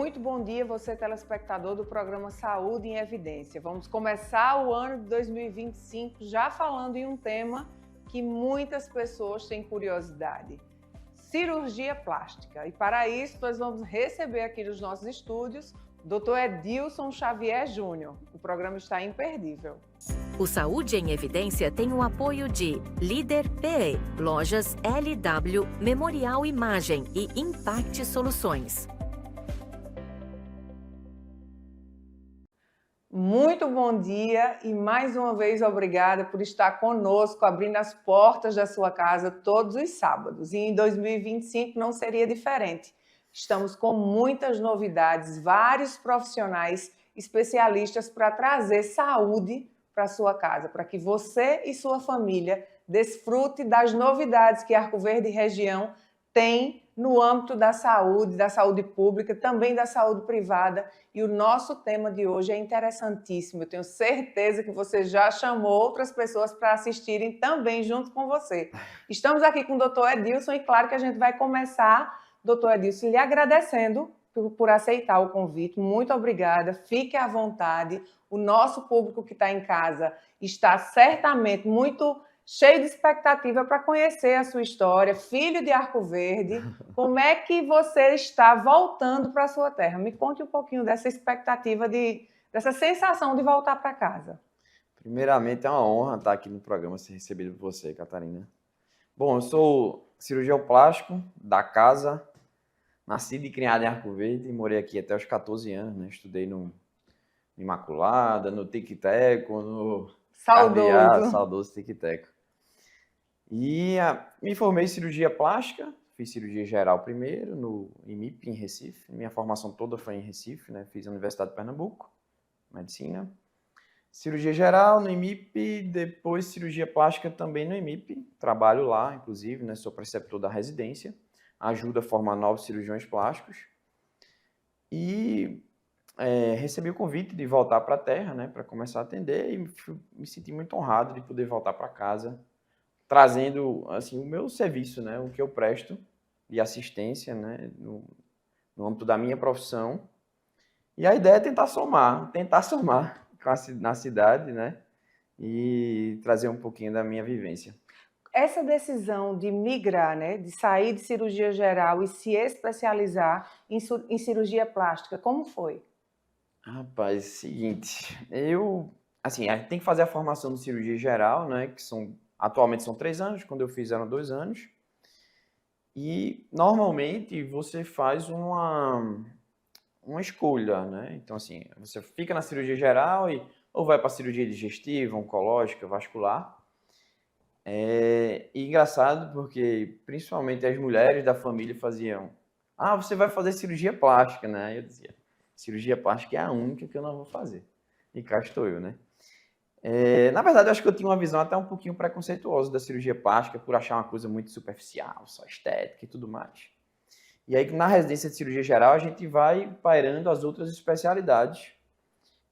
Muito bom dia, você telespectador do programa Saúde em Evidência. Vamos começar o ano de 2025 já falando em um tema que muitas pessoas têm curiosidade: cirurgia plástica. E para isso nós vamos receber aqui nos nossos estúdios o Dr. Edilson Xavier Júnior. O programa está imperdível. O Saúde em Evidência tem o apoio de Líder PE, Lojas LW, Memorial Imagem e Impact Soluções. Muito bom dia e mais uma vez obrigada por estar conosco, abrindo as portas da sua casa todos os sábados. E em 2025 não seria diferente. Estamos com muitas novidades, vários profissionais especialistas para trazer saúde para a sua casa, para que você e sua família desfrute das novidades que Arco Verde e região tem no âmbito da saúde pública, também da saúde privada. E o nosso tema de hoje é interessantíssimo. Eu tenho certeza que você já chamou outras pessoas para assistirem também junto com você. Estamos aqui com o Dr. Edilson e claro que a gente vai começar, Dr. Edilson, lhe agradecendo por aceitar o convite. Muito obrigada, fique à vontade. O nosso público que está em casa está certamente muito cheio de expectativa para conhecer a sua história, filho de Arco Verde. Como é que você está voltando para a sua terra? Me conte um pouquinho dessa expectativa, dessa sensação de voltar para casa. Primeiramente, é uma honra estar aqui no programa, ser recebido por você, Catarina. Bom, eu sou cirurgião plástico da casa, nascido e criado em Arco Verde, morei aqui até os 14 anos, né? Estudei no Imaculada, no Tic-Teco, no saudoso Tic-Teco. E me formei em cirurgia plástica, fiz cirurgia geral primeiro no IMIP, em Recife. Minha formação toda foi em Recife, né? Fiz a Universidade de Pernambuco, medicina. Cirurgia geral no IMIP, depois cirurgia plástica também no IMIP. Trabalho lá, inclusive, né? Sou preceptor da residência. Ajudo a formar novos cirurgiões plásticos. E recebi o convite de voltar para a terra, né? Para começar a atender, e me senti muito honrado de poder voltar para casa, trazendo assim, o meu serviço, né, o que eu presto de assistência, né, no âmbito da minha profissão. E a ideia é tentar somar na cidade, né, e trazer um pouquinho da minha vivência. Essa decisão de migrar, né, de sair de cirurgia geral e se especializar em cirurgia plástica, como foi? Rapaz, seguinte, a gente tem que fazer a formação de cirurgia geral, né, que atualmente são 3 anos, quando eu fiz eram 2 anos. E, normalmente, você faz uma escolha, né? Então, assim, você fica na cirurgia geral ou vai para a cirurgia digestiva, oncológica, vascular. E engraçado porque, principalmente, as mulheres da família faziam: você vai fazer cirurgia plástica, né? Eu dizia: cirurgia plástica é a única que eu não vou fazer. E cá estou eu, né? Na verdade, eu acho que eu tinha uma visão até um pouquinho preconceituosa da cirurgia plástica, por achar uma coisa muito superficial, só estética e tudo mais. E aí, na residência de cirurgia geral, a gente vai pairando as outras especialidades.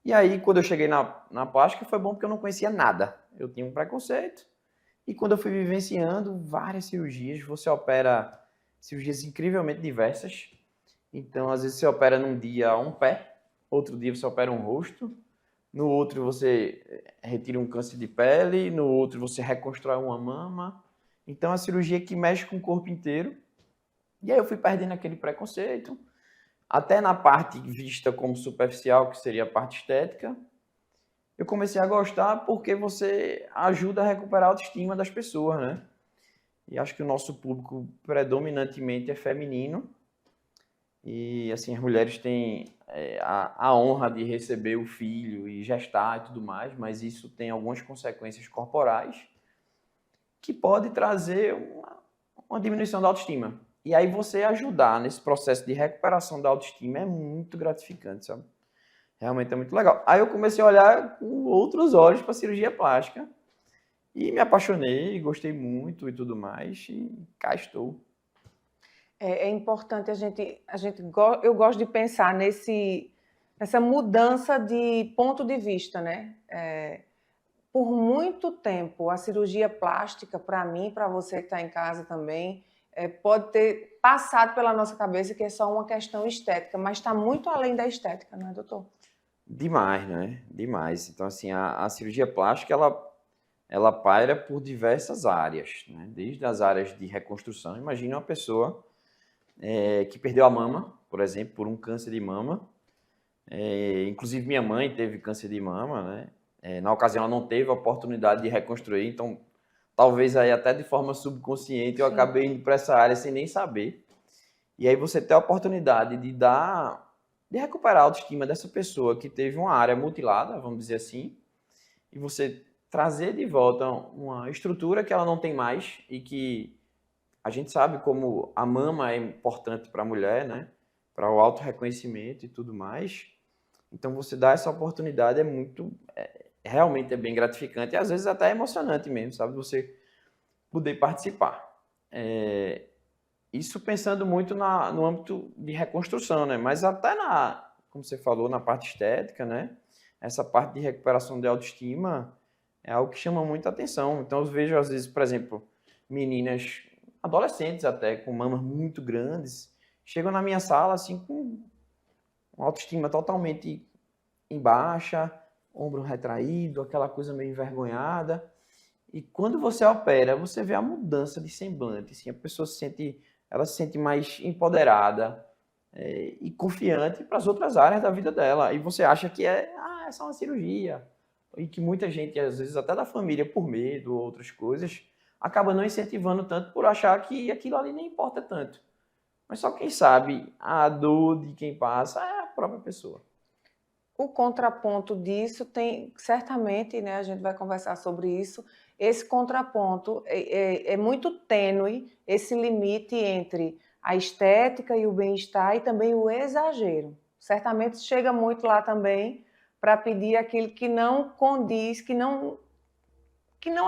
E aí, quando eu cheguei na plástica, foi bom porque eu não conhecia nada. Eu tinha um preconceito. E quando eu fui vivenciando várias cirurgias, você opera cirurgias incrivelmente diversas. Então, às vezes, você opera num dia um pé, outro dia você opera um rosto, no outro você retira um câncer de pele, no outro você reconstrói uma mama. Então, é uma cirurgia que mexe com o corpo inteiro. E aí eu fui perdendo aquele preconceito, até na parte vista como superficial, que seria a parte estética. Eu comecei a gostar porque você ajuda a recuperar a autoestima das pessoas, né? E acho que o nosso público predominantemente é feminino. E, assim, as mulheres têm a honra de receber o filho e gestar e tudo mais, mas isso tem algumas consequências corporais que pode trazer uma diminuição da autoestima. E aí você ajudar nesse processo de recuperação da autoestima é muito gratificante, sabe? Realmente é muito legal. Aí eu comecei a olhar com outros olhos para a cirurgia plástica e me apaixonei, gostei muito e tudo mais, e cá estou. É importante eu gosto de pensar nessa mudança de ponto de vista, né? Por muito tempo, a cirurgia plástica, para mim, para você que está em casa também, pode ter passado pela nossa cabeça que é só uma questão estética, mas está muito além da estética, não é, doutor? Demais, né? Demais. Então, assim, a cirurgia plástica, ela paira por diversas áreas, né? Desde as áreas de reconstrução. Imagina uma pessoa que perdeu a mama, por exemplo, por um câncer de mama. Inclusive, minha mãe teve câncer de mama, né? Na ocasião, ela não teve a oportunidade de reconstruir, então, talvez aí até de forma subconsciente eu acabei indo para essa área sem nem saber. E aí você tem a oportunidade de recuperar a autoestima dessa pessoa que teve uma área mutilada, vamos dizer assim, e você trazer de volta uma estrutura que ela não tem mais e que a gente sabe como a mama é importante para a mulher, né? Para o autorreconhecimento e tudo mais. Então, você dá essa oportunidade realmente é bem gratificante e às vezes até emocionante mesmo, sabe? Você poder participar. Isso pensando muito no âmbito de reconstrução, né? Mas até como você falou, na parte estética, né? Essa parte de recuperação de autoestima é algo que chama muita atenção. Então, eu vejo, às vezes, por exemplo, meninas, adolescentes até, com mamas muito grandes, chegam na minha sala, assim, com uma autoestima totalmente em baixa, ombro retraído, aquela coisa meio envergonhada. E quando você opera, você vê a mudança de semblante, assim, a pessoa ela se sente mais empoderada e confiante para as outras áreas da vida dela. E você acha que é só uma cirurgia. E que muita gente, às vezes até da família, por medo ou outras coisas, acaba não incentivando tanto por achar que aquilo ali nem importa tanto. Mas só quem sabe a dor de quem passa é a própria pessoa. O contraponto disso tem, certamente, né, a gente vai conversar sobre isso, esse contraponto é muito tênue, esse limite entre a estética e o bem-estar e também o exagero. Certamente chega muito lá também para pedir aquilo que não condiz, que não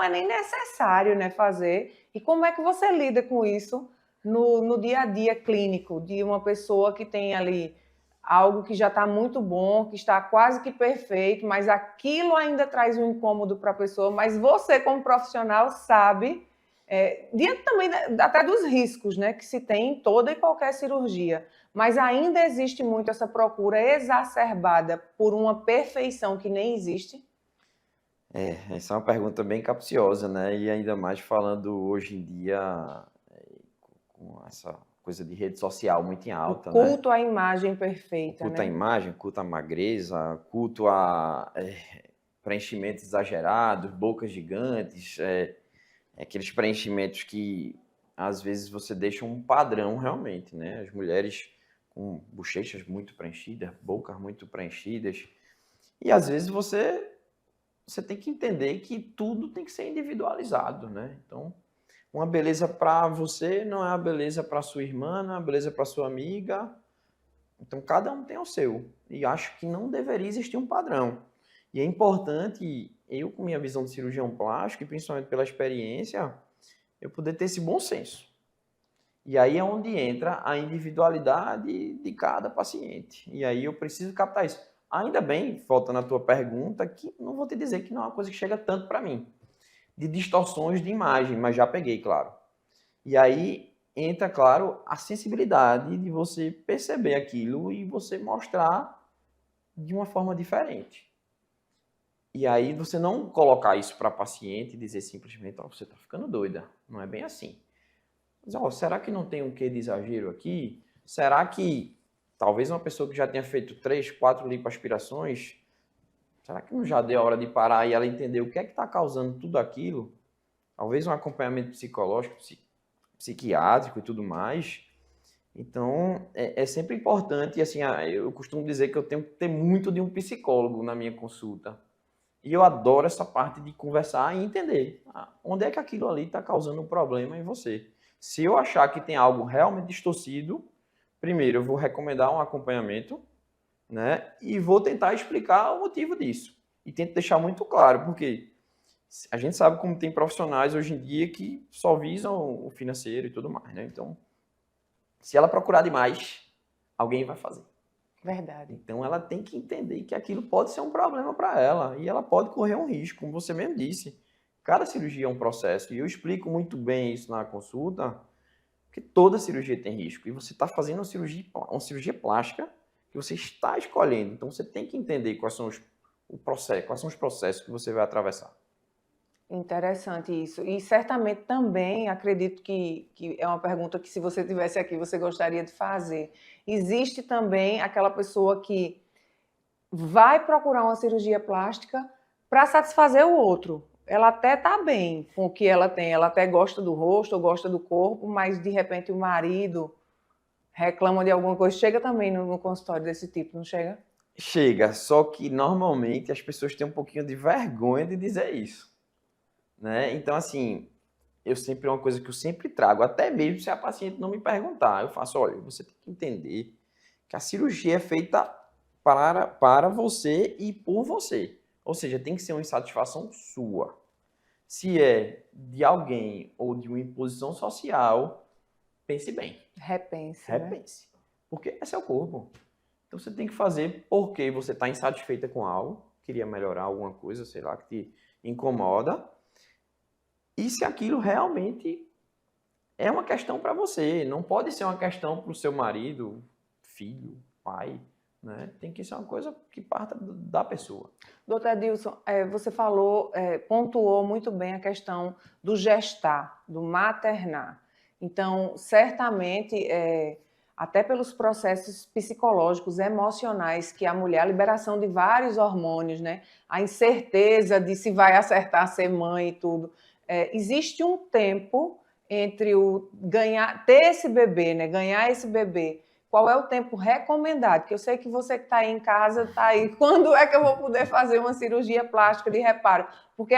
é nem necessário, né, fazer. E como é que você lida com isso no dia a dia clínico de uma pessoa que tem ali algo que já está muito bom, que está quase que perfeito, mas aquilo ainda traz um incômodo para a pessoa, mas você, como profissional, sabe, diante também até dos riscos, né, que se tem em toda e qualquer cirurgia, mas ainda existe muito essa procura exacerbada por uma perfeição que nem existe? Essa é uma pergunta bem capciosa, né? E ainda mais falando hoje em dia com essa coisa de rede social muito em alta, O culto à imagem perfeita, culto à né? imagem, culto à magreza, culto a preenchimentos exagerados, bocas gigantes, aqueles preenchimentos que às vezes você deixa um padrão realmente, né? As mulheres com bochechas muito preenchidas, bocas muito preenchidas, e às vezes você tem que entender que tudo tem que ser individualizado, né? Então, uma beleza para você não é a beleza para sua irmã, não é a beleza para sua amiga. Então, cada um tem o seu. E acho que não deveria existir um padrão. E é importante, eu com minha visão de cirurgião plástico, e principalmente pela experiência, eu poder ter esse bom senso. E aí é onde entra a individualidade de cada paciente. E aí eu preciso captar isso. Ainda bem, voltando à tua pergunta, que não vou te dizer que não é uma coisa que chega tanto para mim, de distorções de imagem, mas já peguei, claro. E aí entra, claro, a sensibilidade de você perceber aquilo e você mostrar de uma forma diferente. E aí você não colocar isso para paciente e dizer simplesmente, você está ficando doida. Não é bem assim. Mas, será que não tem um quê de exagero aqui? Será que talvez uma pessoa que já tenha feito 3, 4 lipoaspirações, será que não já deu a hora de parar e ela entender o que é que está causando tudo aquilo? Talvez um acompanhamento psicológico, psiquiátrico e tudo mais. Então, é sempre importante, e assim, eu costumo dizer que eu tenho que ter muito de um psicólogo na minha consulta. E eu adoro essa parte de conversar e entender onde é que aquilo ali está causando um problema em você. Se eu achar que tem algo realmente distorcido, primeiro eu vou recomendar um acompanhamento, né? E vou tentar explicar o motivo disso. E tento deixar muito claro, porque a gente sabe como tem profissionais hoje em dia que só visam o financeiro e tudo mais, né? Então, se ela procurar demais, alguém vai fazer. Verdade. Então, ela tem que entender que aquilo pode ser um problema para ela e ela pode correr um risco, como você mesmo disse. Cada cirurgia é um processo e eu explico muito bem isso na consulta, Porque toda cirurgia tem risco. E você está fazendo uma cirurgia plástica que você está escolhendo. Então, você tem que entender quais são os processos que você vai atravessar. Interessante isso. E certamente também acredito que é uma pergunta que, se você tivesse aqui, você gostaria de fazer. Existe também aquela pessoa que vai procurar uma cirurgia plástica para satisfazer o outro. Ela até está bem com o que ela tem, ela até gosta do rosto ou gosta do corpo, mas de repente o marido reclama de alguma coisa. Chega também no consultório desse tipo, não chega? Chega, só que normalmente as pessoas têm um pouquinho de vergonha de dizer isso. Né? Então, assim, uma coisa que eu sempre trago, até mesmo se a paciente não me perguntar, eu faço, olha, você tem que entender que a cirurgia é feita para você e por você. Ou seja, tem que ser uma insatisfação sua. Se é de alguém ou de uma imposição social, pense bem. Repense. Repense. Né? Porque esse é o corpo. Então, você tem que fazer porque você está insatisfeita com algo, queria melhorar alguma coisa, sei lá, que te incomoda. E se aquilo realmente é uma questão para você, não pode ser uma questão para o seu marido, filho, pai, né? Tem que ser uma coisa que parta da pessoa. Doutor Edilson, você falou, pontuou muito bem a questão do gestar, do maternar. Então, certamente, até pelos processos psicológicos, emocionais, que a mulher, a liberação de vários hormônios, né? A incerteza de se vai acertar ser mãe e tudo. Existe um tempo entre ter esse bebê, né? Ganhar esse bebê. Qual é o tempo recomendado? Que eu sei que você que está aí em casa, está aí. Quando é que eu vou poder fazer uma cirurgia plástica de reparo? Porque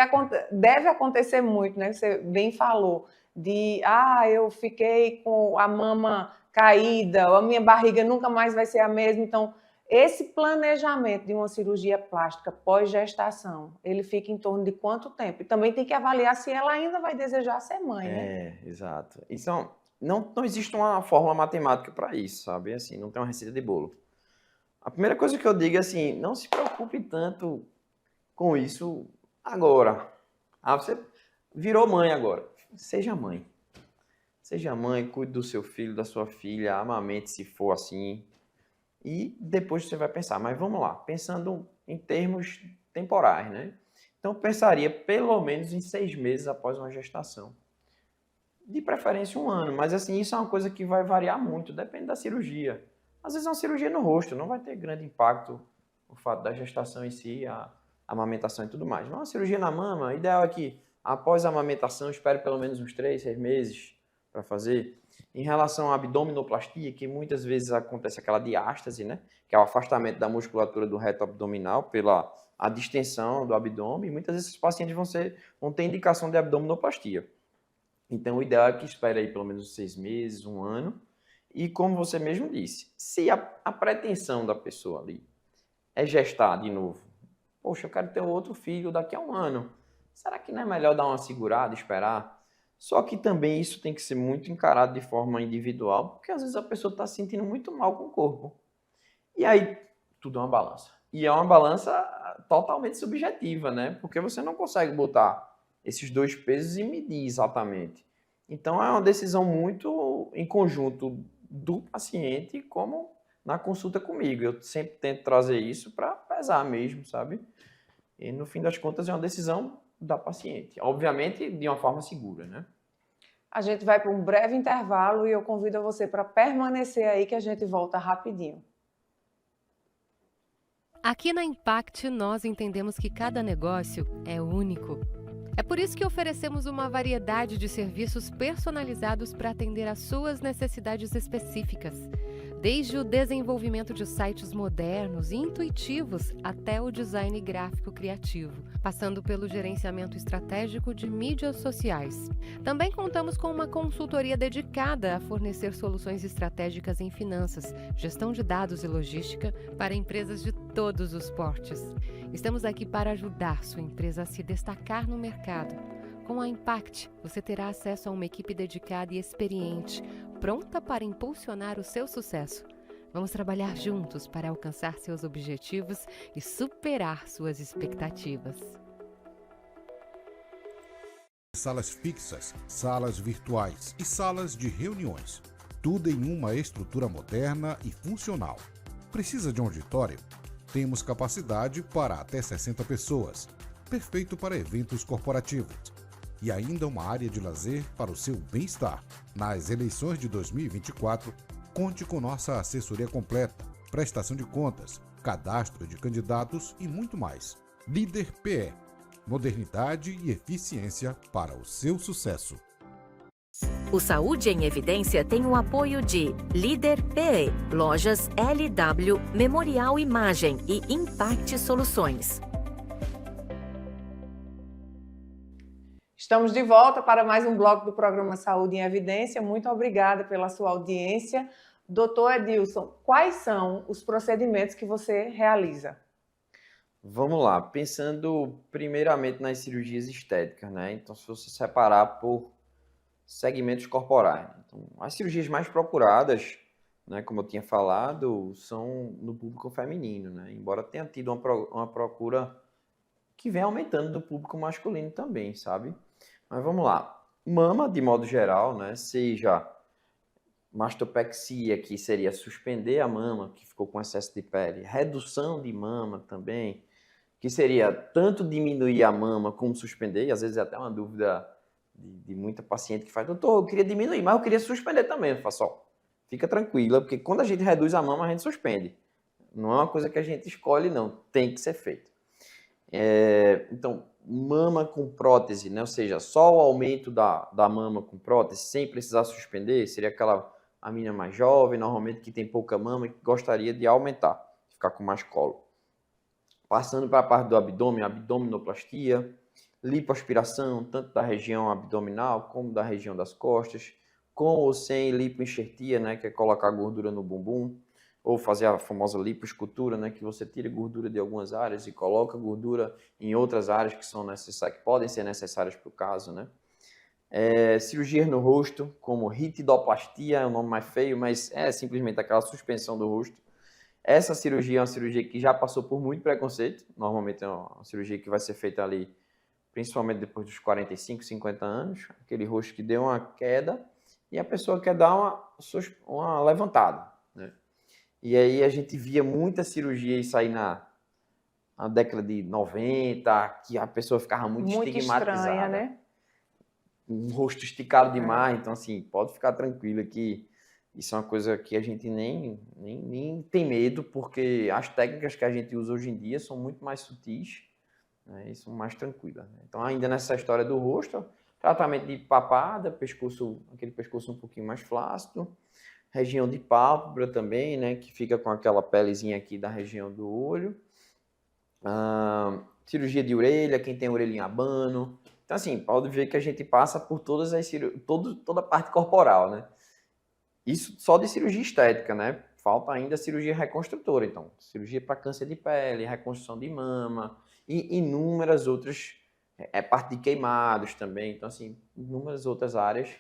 deve acontecer muito, né? Você bem falou, eu fiquei com a mama caída, ou a minha barriga nunca mais vai ser a mesma. Então, esse planejamento de uma cirurgia plástica pós-gestação, ele fica em torno de quanto tempo? E também tem que avaliar se ela ainda vai desejar ser mãe, né? Exato. Então, não existe uma fórmula matemática para isso, sabe? Assim, não tem uma receita de bolo. A primeira coisa que eu digo é assim, não se preocupe tanto com isso agora. Você virou mãe agora. Seja mãe. Seja mãe, cuide do seu filho, da sua filha, amamente se for assim. E depois você vai pensar, mas vamos lá, pensando em termos temporais, né? Então, eu pensaria pelo menos em 6 meses após uma gestação. De preferência 1 ano, mas assim, isso é uma coisa que vai variar muito, depende da cirurgia. Às vezes é uma cirurgia no rosto, não vai ter grande impacto o fato da gestação em si, a amamentação e tudo mais. Mas uma cirurgia na mama, o ideal é que após a amamentação, espere pelo menos uns 3, 6 meses para fazer. Em relação à abdominoplastia, que muitas vezes acontece aquela diástase, né? Que é o afastamento da musculatura do reto abdominal pela a distensão do abdômen, e muitas vezes esses pacientes vão ter indicação de abdominoplastia. Então, o ideal é que espere aí pelo menos 6 meses, 1 ano. E como você mesmo disse, se a pretensão da pessoa ali é gestar de novo, poxa, eu quero ter outro filho daqui a 1 ano, será que não é melhor dar uma segurada, esperar? Só que também isso tem que ser muito encarado de forma individual, porque às vezes a pessoa está se sentindo muito mal com o corpo. E aí, tudo é uma balança. E é uma balança totalmente subjetiva, né? Porque você não consegue botar esses 2 pesos e medir exatamente. Então, é uma decisão muito em conjunto do paciente, como na consulta comigo. Eu sempre tento trazer isso para pesar mesmo, sabe? E no fim das contas é uma decisão da paciente. Obviamente, de uma forma segura, né? A gente vai para um breve intervalo e eu convido você para permanecer aí que a gente volta rapidinho. Aqui na Impact, nós entendemos que cada negócio é único. É por isso que oferecemos uma variedade de serviços personalizados para atender às suas necessidades específicas. Desde o desenvolvimento de sites modernos e intuitivos até o design gráfico criativo, passando pelo gerenciamento estratégico de mídias sociais. Também contamos com uma consultoria dedicada a fornecer soluções estratégicas em finanças, gestão de dados e logística para empresas de todos os portes. Estamos aqui para ajudar sua empresa a se destacar no mercado. Com a Impact, você terá acesso a uma equipe dedicada e experiente, pronta para impulsionar o seu sucesso. Vamos trabalhar juntos para alcançar seus objetivos e superar suas expectativas. salas fixas, salas virtuais e salas de reuniões. Tudo em uma estrutura moderna e funcional. Precisa de um auditório? Temos capacidade para até 60 pessoas. Perfeito para eventos corporativos. E ainda uma área de lazer para o seu bem-estar. Nas eleições de 2024, conte com nossa assessoria completa, prestação de contas, cadastro de candidatos e muito mais. Líder PE. Modernidade e eficiência para o seu sucesso. O Saúde em Evidência tem o apoio de Líder PE, Lojas LW, Memorial Imagem e Impact Soluções. Estamos de volta para mais um bloco do programa Saúde em Evidência. Muito obrigada pela sua audiência. Doutor Edilson, quais são os procedimentos que você realiza? Vamos lá, pensando primeiramente nas cirurgias estéticas, né? Então, se você separar por segmentos corporais. Então, as cirurgias mais procuradas, né, como eu tinha falado, são no público feminino, né? Embora tenha tido uma procura que vem aumentando do público masculino também, sabe? Mas vamos lá. Mama, de modo geral, né? Seja mastopexia, que seria suspender a mama, que ficou com excesso de pele. Redução de mama também, que seria tanto diminuir a mama como suspender. E às vezes é até uma dúvida de muita paciente que faz, doutor, eu queria diminuir, mas eu queria suspender também. Eu faço, ó, fica tranquila, porque quando a gente reduz a mama, a gente suspende. Não é uma coisa que a gente escolhe, não. Tem que ser feito. Então, mama com prótese, né? Ou seja, só o aumento da mama com prótese, sem precisar suspender, seria aquela a menina mais jovem, normalmente que tem pouca mama e que gostaria de aumentar, ficar com mais colo. Passando para a parte do abdômen, abdominoplastia, lipoaspiração, tanto da região abdominal como da região das costas, com ou sem lipoenxertia, né? Que é colocar gordura no bumbum, ou fazer a famosa lipoescultura, né, que você tira gordura de algumas áreas e coloca gordura em outras áreas que são necessárias, que podem ser necessárias para o caso, né? Cirurgias no rosto, como ritidoplastia, é o nome mais feio, mas é simplesmente aquela suspensão do rosto. Essa cirurgia é uma cirurgia que já passou por muito preconceito, normalmente é uma cirurgia que vai ser feita ali, principalmente depois dos 45, 50 anos, aquele rosto que deu uma queda e a pessoa quer dar uma levantada, né? E aí a gente via muita cirurgia sair na década de 90, que a pessoa ficava muito estigmatizada. Estranha, né? Um rosto esticado demais. Então, assim, pode ficar tranquila que isso é uma coisa que a gente nem tem medo, porque as técnicas que a gente usa hoje em dia são muito mais sutis, né, e são mais tranquilas, né? Então, ainda nessa história do rosto, tratamento de papada, pescoço, aquele pescoço um pouquinho mais flácido, região de pálpebra também, né, que fica com aquela pelezinha aqui da região do olho. Cirurgia de orelha, quem tem orelha em abano. Então, assim, pode ver que a gente passa por toda a parte corporal, né? Isso só de cirurgia estética, né? Falta ainda a cirurgia reconstrutora. Então, cirurgia para câncer de pele, reconstrução de mama e inúmeras outras, parte de queimados também. Então, assim, inúmeras outras áreas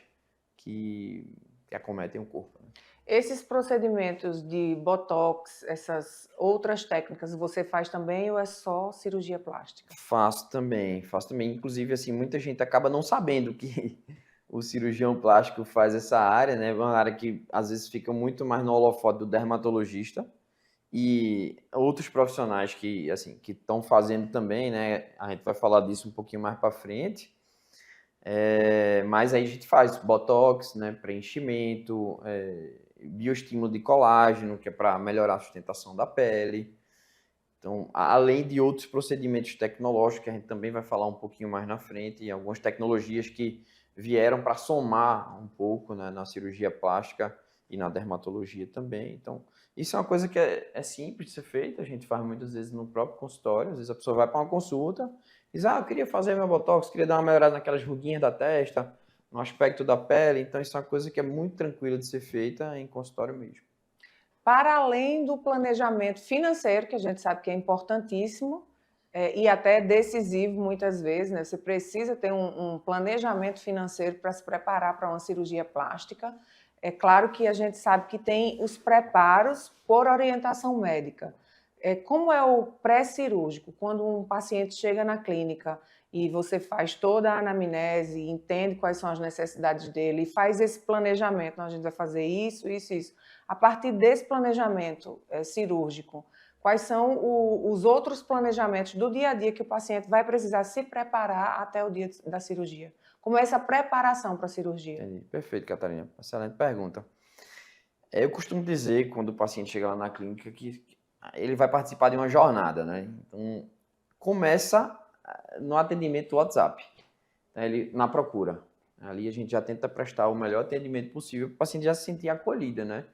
que acometem o corpo, né? Esses procedimentos de botox, essas outras técnicas, você faz também ou é só cirurgia plástica? Faço também. Inclusive, assim, muita gente acaba não sabendo que o cirurgião plástico faz essa área, né? Uma área que às vezes fica muito mais no holofote do dermatologista e outros profissionais que, assim, que estão fazendo também, né? A gente vai falar disso um pouquinho mais para frente. Mas aí a gente faz botox, né? Preenchimento, bioestímulo de colágeno, que é para melhorar a sustentação da pele. Então, além de outros procedimentos tecnológicos, que a gente também vai falar um pouquinho mais na frente, e algumas tecnologias que vieram para somar um pouco, né, na cirurgia plástica e na dermatologia também. Então, isso é uma coisa que é simples de ser feita, a gente faz muitas vezes no próprio consultório. Às vezes a pessoa vai para uma consulta e diz, eu queria fazer meu botox, queria dar uma melhorada naquelas ruguinhas da testa, no aspecto da pele. Então, isso é uma coisa que é muito tranquila de ser feita em consultório mesmo. Para além do planejamento financeiro, que a gente sabe que é importantíssimo e até decisivo muitas vezes, né? Você precisa ter um planejamento financeiro para se preparar para uma cirurgia plástica. É claro que a gente sabe que tem os preparos por orientação médica. Como é o pré-cirúrgico? Quando um paciente chega na clínica e você faz toda a anamnese, entende quais são as necessidades dele e faz esse planejamento, a gente vai fazer isso, isso, isso. A partir desse planejamento cirúrgico, quais são os outros planejamentos do dia a dia que o paciente vai precisar se preparar até o dia da cirurgia? Como é essa preparação para a cirurgia? Entendi. Perfeito, Catarina. Excelente pergunta. Eu costumo dizer, quando o paciente chega lá na clínica, que ele vai participar de uma jornada, né? Então, começa no atendimento WhatsApp, na procura. Ali a gente já tenta prestar o melhor atendimento possível para o paciente já se sentir acolhida, né?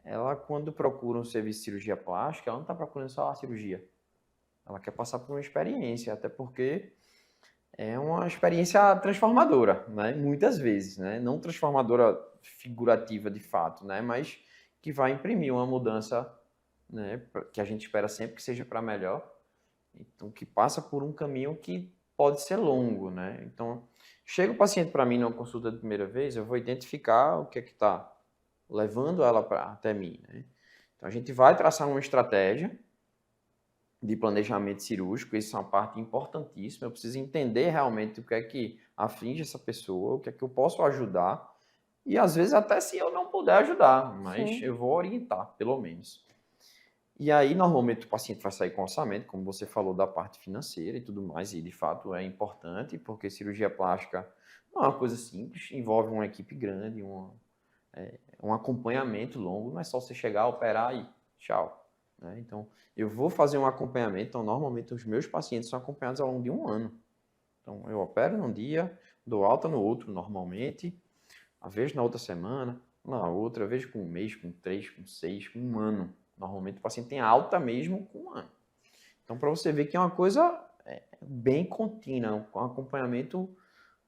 Ela, quando procura um serviço de cirurgia plástica, ela não está procurando só a cirurgia. Ela quer passar por uma experiência, até porque é uma experiência transformadora, né? Muitas vezes, né? Não transformadora figurativa de fato, né? Mas que vai imprimir uma mudança, né? Que a gente espera sempre que seja para melhor. Então, que passa por um caminho que pode ser longo, né? Então, chega o paciente para mim numa consulta de primeira vez, eu vou identificar o que é que está levando ela até mim, né? Então, a gente vai traçar uma estratégia de planejamento cirúrgico, isso é uma parte importantíssima. Eu preciso entender realmente o que é que aflige essa pessoa, o que é que eu posso ajudar, e às vezes até se eu não puder ajudar, mas Sim. eu vou orientar, pelo menos. E aí, normalmente, o paciente vai sair com orçamento, como você falou, da parte financeira e tudo mais, e de fato é importante, porque cirurgia plástica não é uma coisa simples, envolve uma equipe grande, um acompanhamento longo, não é só você chegar, operar e tchau, né? Então, eu vou fazer um acompanhamento, então, normalmente, os meus pacientes são acompanhados ao longo de um ano. Então, eu opero num dia, dou alta no outro, normalmente, às vezes na outra semana, na outra, às vezes com um mês, com 3, com 6, com um ano. Normalmente o paciente tem alta mesmo com um ano. Então, para você ver que é uma coisa bem contínua, com acompanhamento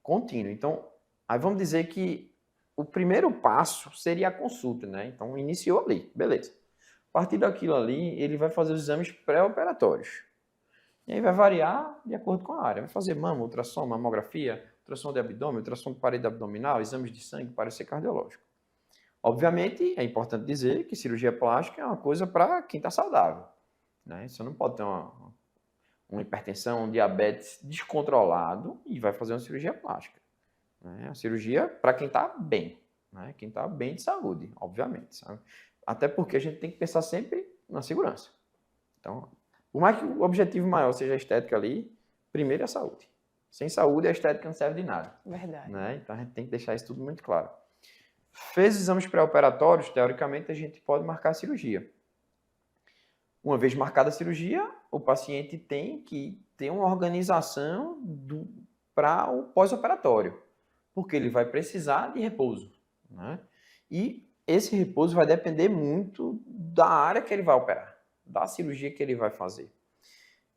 contínuo. Então, aí vamos dizer que o primeiro passo seria a consulta, né? Então, iniciou ali, beleza. A partir daquilo ali, ele vai fazer os exames pré-operatórios. E aí vai variar de acordo com a área. Vai fazer mama, ultrassom, mamografia, ultrassom de abdômen, ultrassom de parede abdominal, exames de sangue, parecer cardiológico. Obviamente, é importante dizer que cirurgia plástica é uma coisa para quem está saudável, né? Você não pode ter uma hipertensão, um diabetes descontrolado e vai fazer uma cirurgia plástica, né? Uma cirurgia para quem está bem, né? Quem está bem de saúde, obviamente, sabe? Até porque a gente tem que pensar sempre na segurança. Então, por mais que o objetivo maior seja a estética ali, primeiro é a saúde. Sem saúde, a estética não serve de nada. Verdade. Né? Então, a gente tem que deixar isso tudo muito claro. Fez exames pré-operatórios, teoricamente, a gente pode marcar a cirurgia. Uma vez marcada a cirurgia, o paciente tem que ter uma organização para o pós-operatório, porque ele vai precisar de repouso, né? E esse repouso vai depender muito da área que ele vai operar, da cirurgia que ele vai fazer.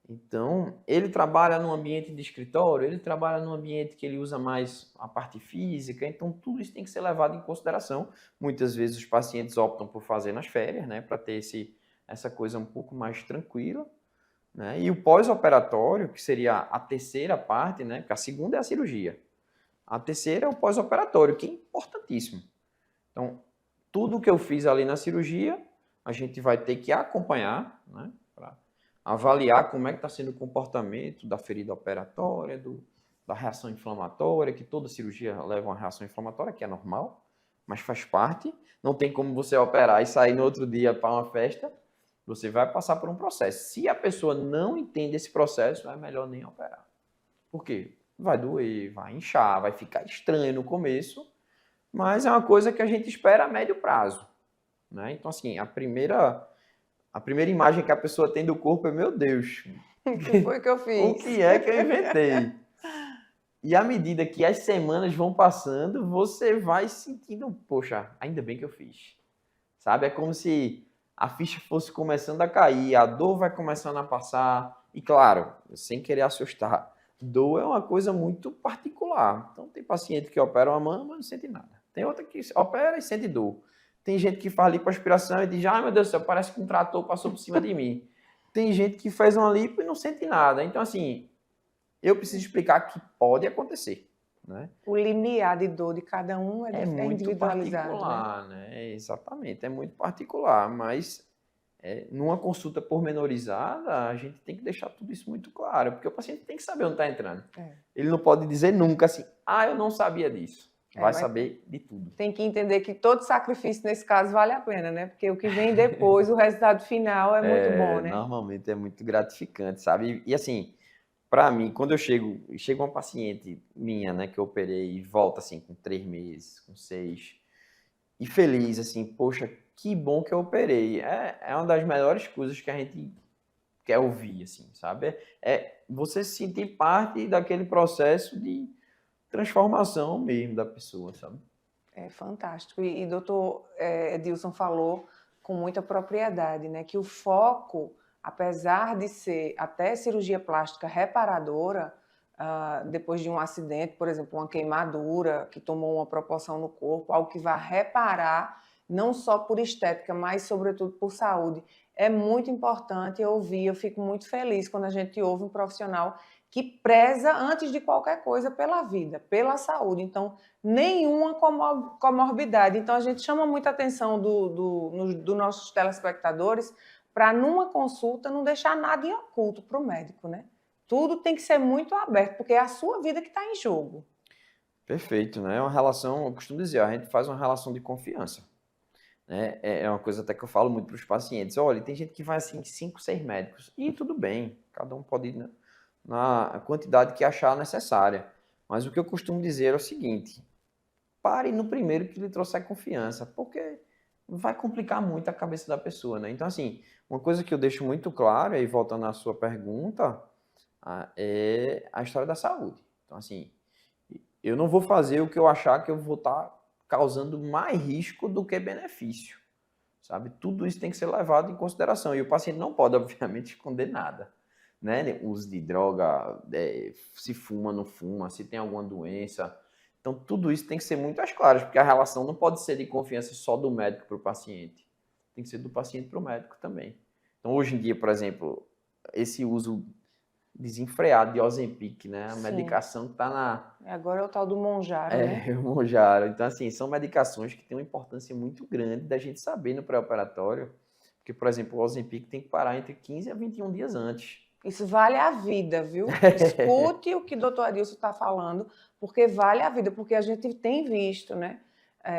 Então, ele trabalha num ambiente de escritório, ele trabalha num ambiente que ele usa mais a parte física, então tudo isso tem que ser levado em consideração. Muitas vezes os pacientes optam por fazer nas férias, né, para ter essa coisa um pouco mais tranquila, né? E o pós-operatório, que seria a terceira parte, né, porque a segunda é a cirurgia. A terceira é o pós-operatório, que é importantíssimo. Então, tudo que eu fiz ali na cirurgia, a gente vai ter que acompanhar, né, para avaliar como é que está sendo o comportamento da ferida operatória, da reação inflamatória, que toda cirurgia leva uma reação inflamatória, que é normal, mas faz parte. Não tem como você operar e sair no outro dia para uma festa. Você vai passar por um processo. Se a pessoa não entende esse processo, é melhor nem operar. Por quê? Vai doer, vai inchar, vai ficar estranho no começo, mas é uma coisa que a gente espera a médio prazo, né? Então, assim, a primeira imagem que a pessoa tem do corpo é, meu Deus, O que foi que eu fiz? o que é que eu inventei? E à medida que as semanas vão passando, você vai sentindo, poxa, ainda bem que eu fiz. Sabe? É como se a ficha fosse começando a cair, a dor vai começando a passar. E claro, sem querer assustar, dor é uma coisa muito particular. Então tem paciente que opera uma mama e não sente nada. Tem outra que opera e sente dor. Tem gente que faz lipoaspiração e diz, ai meu Deus do céu, parece que um trator passou por cima de mim. Tem gente que faz uma lipo e não sente nada. Então assim, eu preciso explicar que pode acontecer, né? O limiar de dor de cada um é muito individualizado, particular, né? Exatamente, é muito particular, mas numa consulta pormenorizada, a gente tem que deixar tudo isso muito claro, porque o paciente tem que saber onde está entrando. Ele não pode dizer nunca assim, eu não sabia disso. Vai saber de tudo. Tem que entender que todo sacrifício, nesse caso, vale a pena, né? Porque o que vem depois, o resultado final é muito bom, né? Normalmente é muito gratificante, sabe? E assim, para mim, quando eu chega uma paciente minha, né, que eu operei e volta assim com 3 meses, com 6, e feliz, assim, poxa, que bom que eu operei. É uma das melhores coisas que a gente quer ouvir, assim, sabe? É você se sentir parte daquele processo de transformação mesmo da pessoa, sabe? É fantástico. E doutor Edilson falou com muita propriedade, né, que o foco, apesar de ser até cirurgia plástica reparadora, depois de um acidente, por exemplo, uma queimadura que tomou uma proporção no corpo, algo que vai reparar, não só por estética, mas sobretudo por saúde. É muito importante ouvir, eu fico muito feliz quando a gente ouve um profissional que preza, antes de qualquer coisa, pela vida, pela saúde. Então, nenhuma comorbidade. Então, a gente chama muita atenção dos nossos telespectadores para, numa consulta, não deixar nada em oculto para o médico, né? Tudo tem que ser muito aberto, porque é a sua vida que está em jogo. Perfeito, né? É uma relação, eu costumo dizer, a gente faz uma relação de confiança. Né? É uma coisa até que eu falo muito para os pacientes. Olha, tem gente que vai assim, 5, 6 médicos, e tudo bem, cada um pode ir na quantidade que achar necessária. Mas o que eu costumo dizer é o seguinte, pare no primeiro que lhe trouxer confiança, porque vai complicar muito a cabeça da pessoa, né? Então, assim, uma coisa que eu deixo muito claro, e voltando à sua pergunta, é a história da saúde. Então, assim, eu não vou fazer o que eu achar que eu vou estar causando mais risco do que benefício, sabe? Tudo isso tem que ser levado em consideração, e o paciente não pode, obviamente, esconder nada. Né? Uso de droga, se fuma, não fuma, se tem alguma doença. Então, tudo isso tem que ser muito às claras, porque a relação não pode ser de confiança só do médico para o paciente. Tem que ser do paciente para o médico também. Então, hoje em dia, por exemplo, esse uso desenfreado de Ozempic, né? A medicação que está na... Agora é o tal do Mounjaro, né? É, o Mounjaro. Então, assim, são medicações que têm uma importância muito grande da gente saber no pré-operatório, porque, por exemplo, o Ozempic tem que parar entre 15 a 21 dias antes. Isso vale a vida, viu? Escute o que o doutor Adilson está falando, porque vale a vida, porque a gente tem visto, né?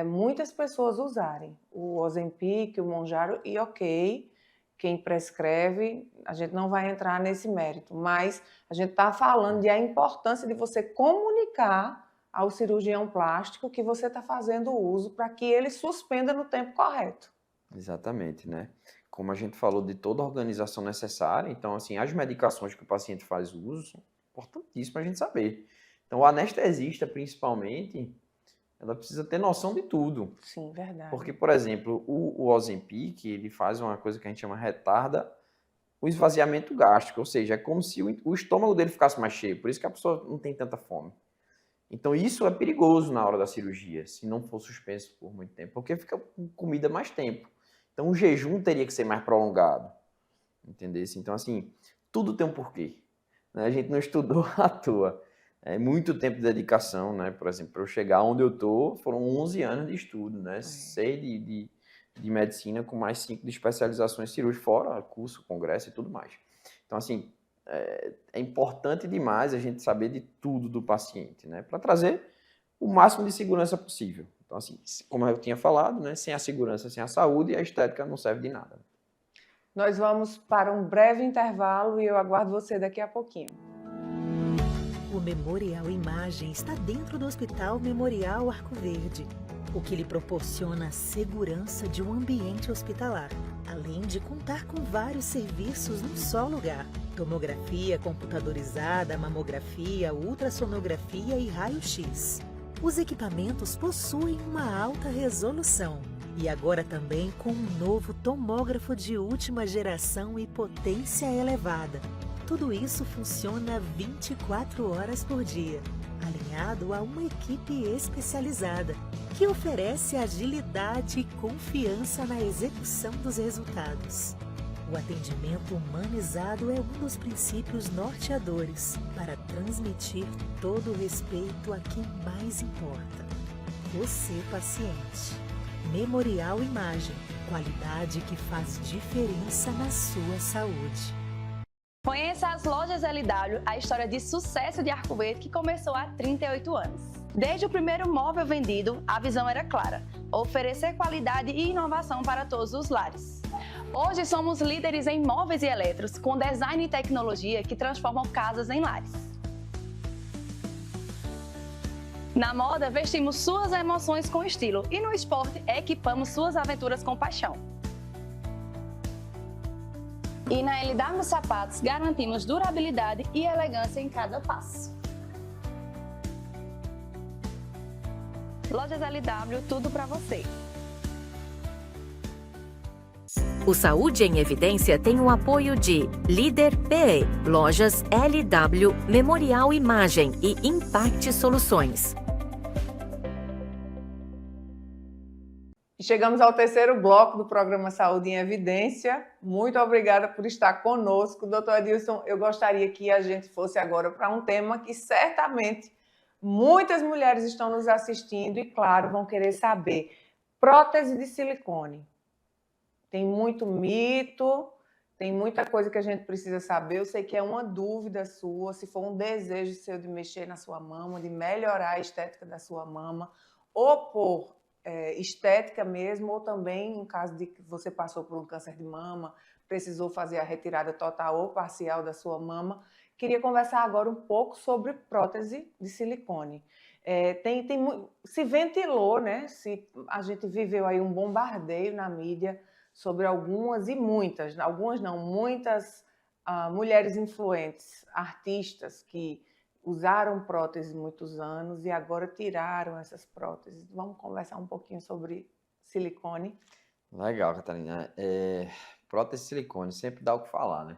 Muitas pessoas usarem o Ozempic, o Mounjaro, e ok, quem prescreve, a gente não vai entrar nesse mérito, mas a gente está falando da importância de você comunicar ao cirurgião plástico que você está fazendo uso para que ele suspenda no tempo correto. Exatamente, né? Como a gente falou de toda a organização necessária, então, assim, as medicações que o paciente faz uso são importantíssimas para a gente saber. Então, o anestesista, principalmente, ela precisa ter noção de tudo. Sim, verdade. Porque, por exemplo, o Ozempic, ele faz uma coisa que a gente chama retarda o esvaziamento gástrico, ou seja, é como se o estômago dele ficasse mais cheio, por isso que a pessoa não tem tanta fome. Então, isso é perigoso na hora da cirurgia, se não for suspenso por muito tempo, porque fica com comida mais tempo. Então, o jejum teria que ser mais prolongado, entendeu? Então, assim, tudo tem um porquê. Né? A gente não estudou à toa. É muito tempo de dedicação, né? Por exemplo, para eu chegar onde eu estou, foram 11 anos de estudo, né? 6 de medicina, com mais 5 de especializações cirúrgicas, fora curso, congresso e tudo mais. Então, assim, é importante demais a gente saber de tudo do paciente, né? Para trazer o máximo de segurança possível. Então, assim, como eu tinha falado, né? Sem a segurança, sem a saúde, a estética não serve de nada. Nós vamos para um breve intervalo e eu aguardo você daqui a pouquinho. O Memorial Imagem está dentro do Hospital Memorial Arco Verde, o que lhe proporciona a segurança de um ambiente hospitalar, além de contar com vários serviços num só lugar: tomografia computadorizada, mamografia, ultrassonografia e raio-x. Os equipamentos possuem uma alta resolução e agora também com um novo tomógrafo de última geração e potência elevada. Tudo isso funciona 24 horas por dia, alinhado a uma equipe especializada, que oferece agilidade e confiança na execução dos resultados. O atendimento humanizado é um dos princípios norteadores para transmitir todo o respeito a quem mais importa: você, paciente. Memorial Imagem, Qualidade que faz diferença na sua saúde. Conheça as lojas LW, a história de sucesso de Arco Verde que começou há 38 anos. Desde o primeiro móvel vendido, a visão era clara: oferecer qualidade e inovação para todos os lares. Hoje somos líderes em móveis e eletros, com design e tecnologia que transformam casas em lares. Na moda, vestimos suas emoções com estilo e no esporte, equipamos suas aventuras com paixão. E na LW Sapatos, garantimos durabilidade e elegância em cada passo. Lojas LW, tudo para você. O Saúde em Evidência tem o apoio de Líder PE, Lojas LW, Memorial Imagem e Impact Soluções. Chegamos ao terceiro bloco do programa Saúde em Evidência. Muito obrigada por estar conosco. Doutor Adilson, eu gostaria que a gente fosse agora para um tema que certamente muitas mulheres estão nos assistindo e, claro, vão querer saber. Prótese de silicone. Tem muito mito, tem muita coisa que a gente precisa saber. Eu sei que é uma dúvida sua, se for um desejo seu de mexer na sua mama, de melhorar a estética da sua mama, ou por estética mesmo, ou também em caso de que você passou por um câncer de mama, precisou fazer a retirada total ou parcial da sua mama. Queria conversar agora um pouco sobre prótese de silicone. Se ventilou, né? A gente viveu aí um bombardeio na mídia sobre algumas e muitas, algumas não, muitas mulheres influentes, artistas que usaram próteses muitos anos e agora tiraram essas próteses. Vamos conversar um pouquinho sobre silicone. Legal, Catarina. Prótese de silicone sempre dá o que falar, né?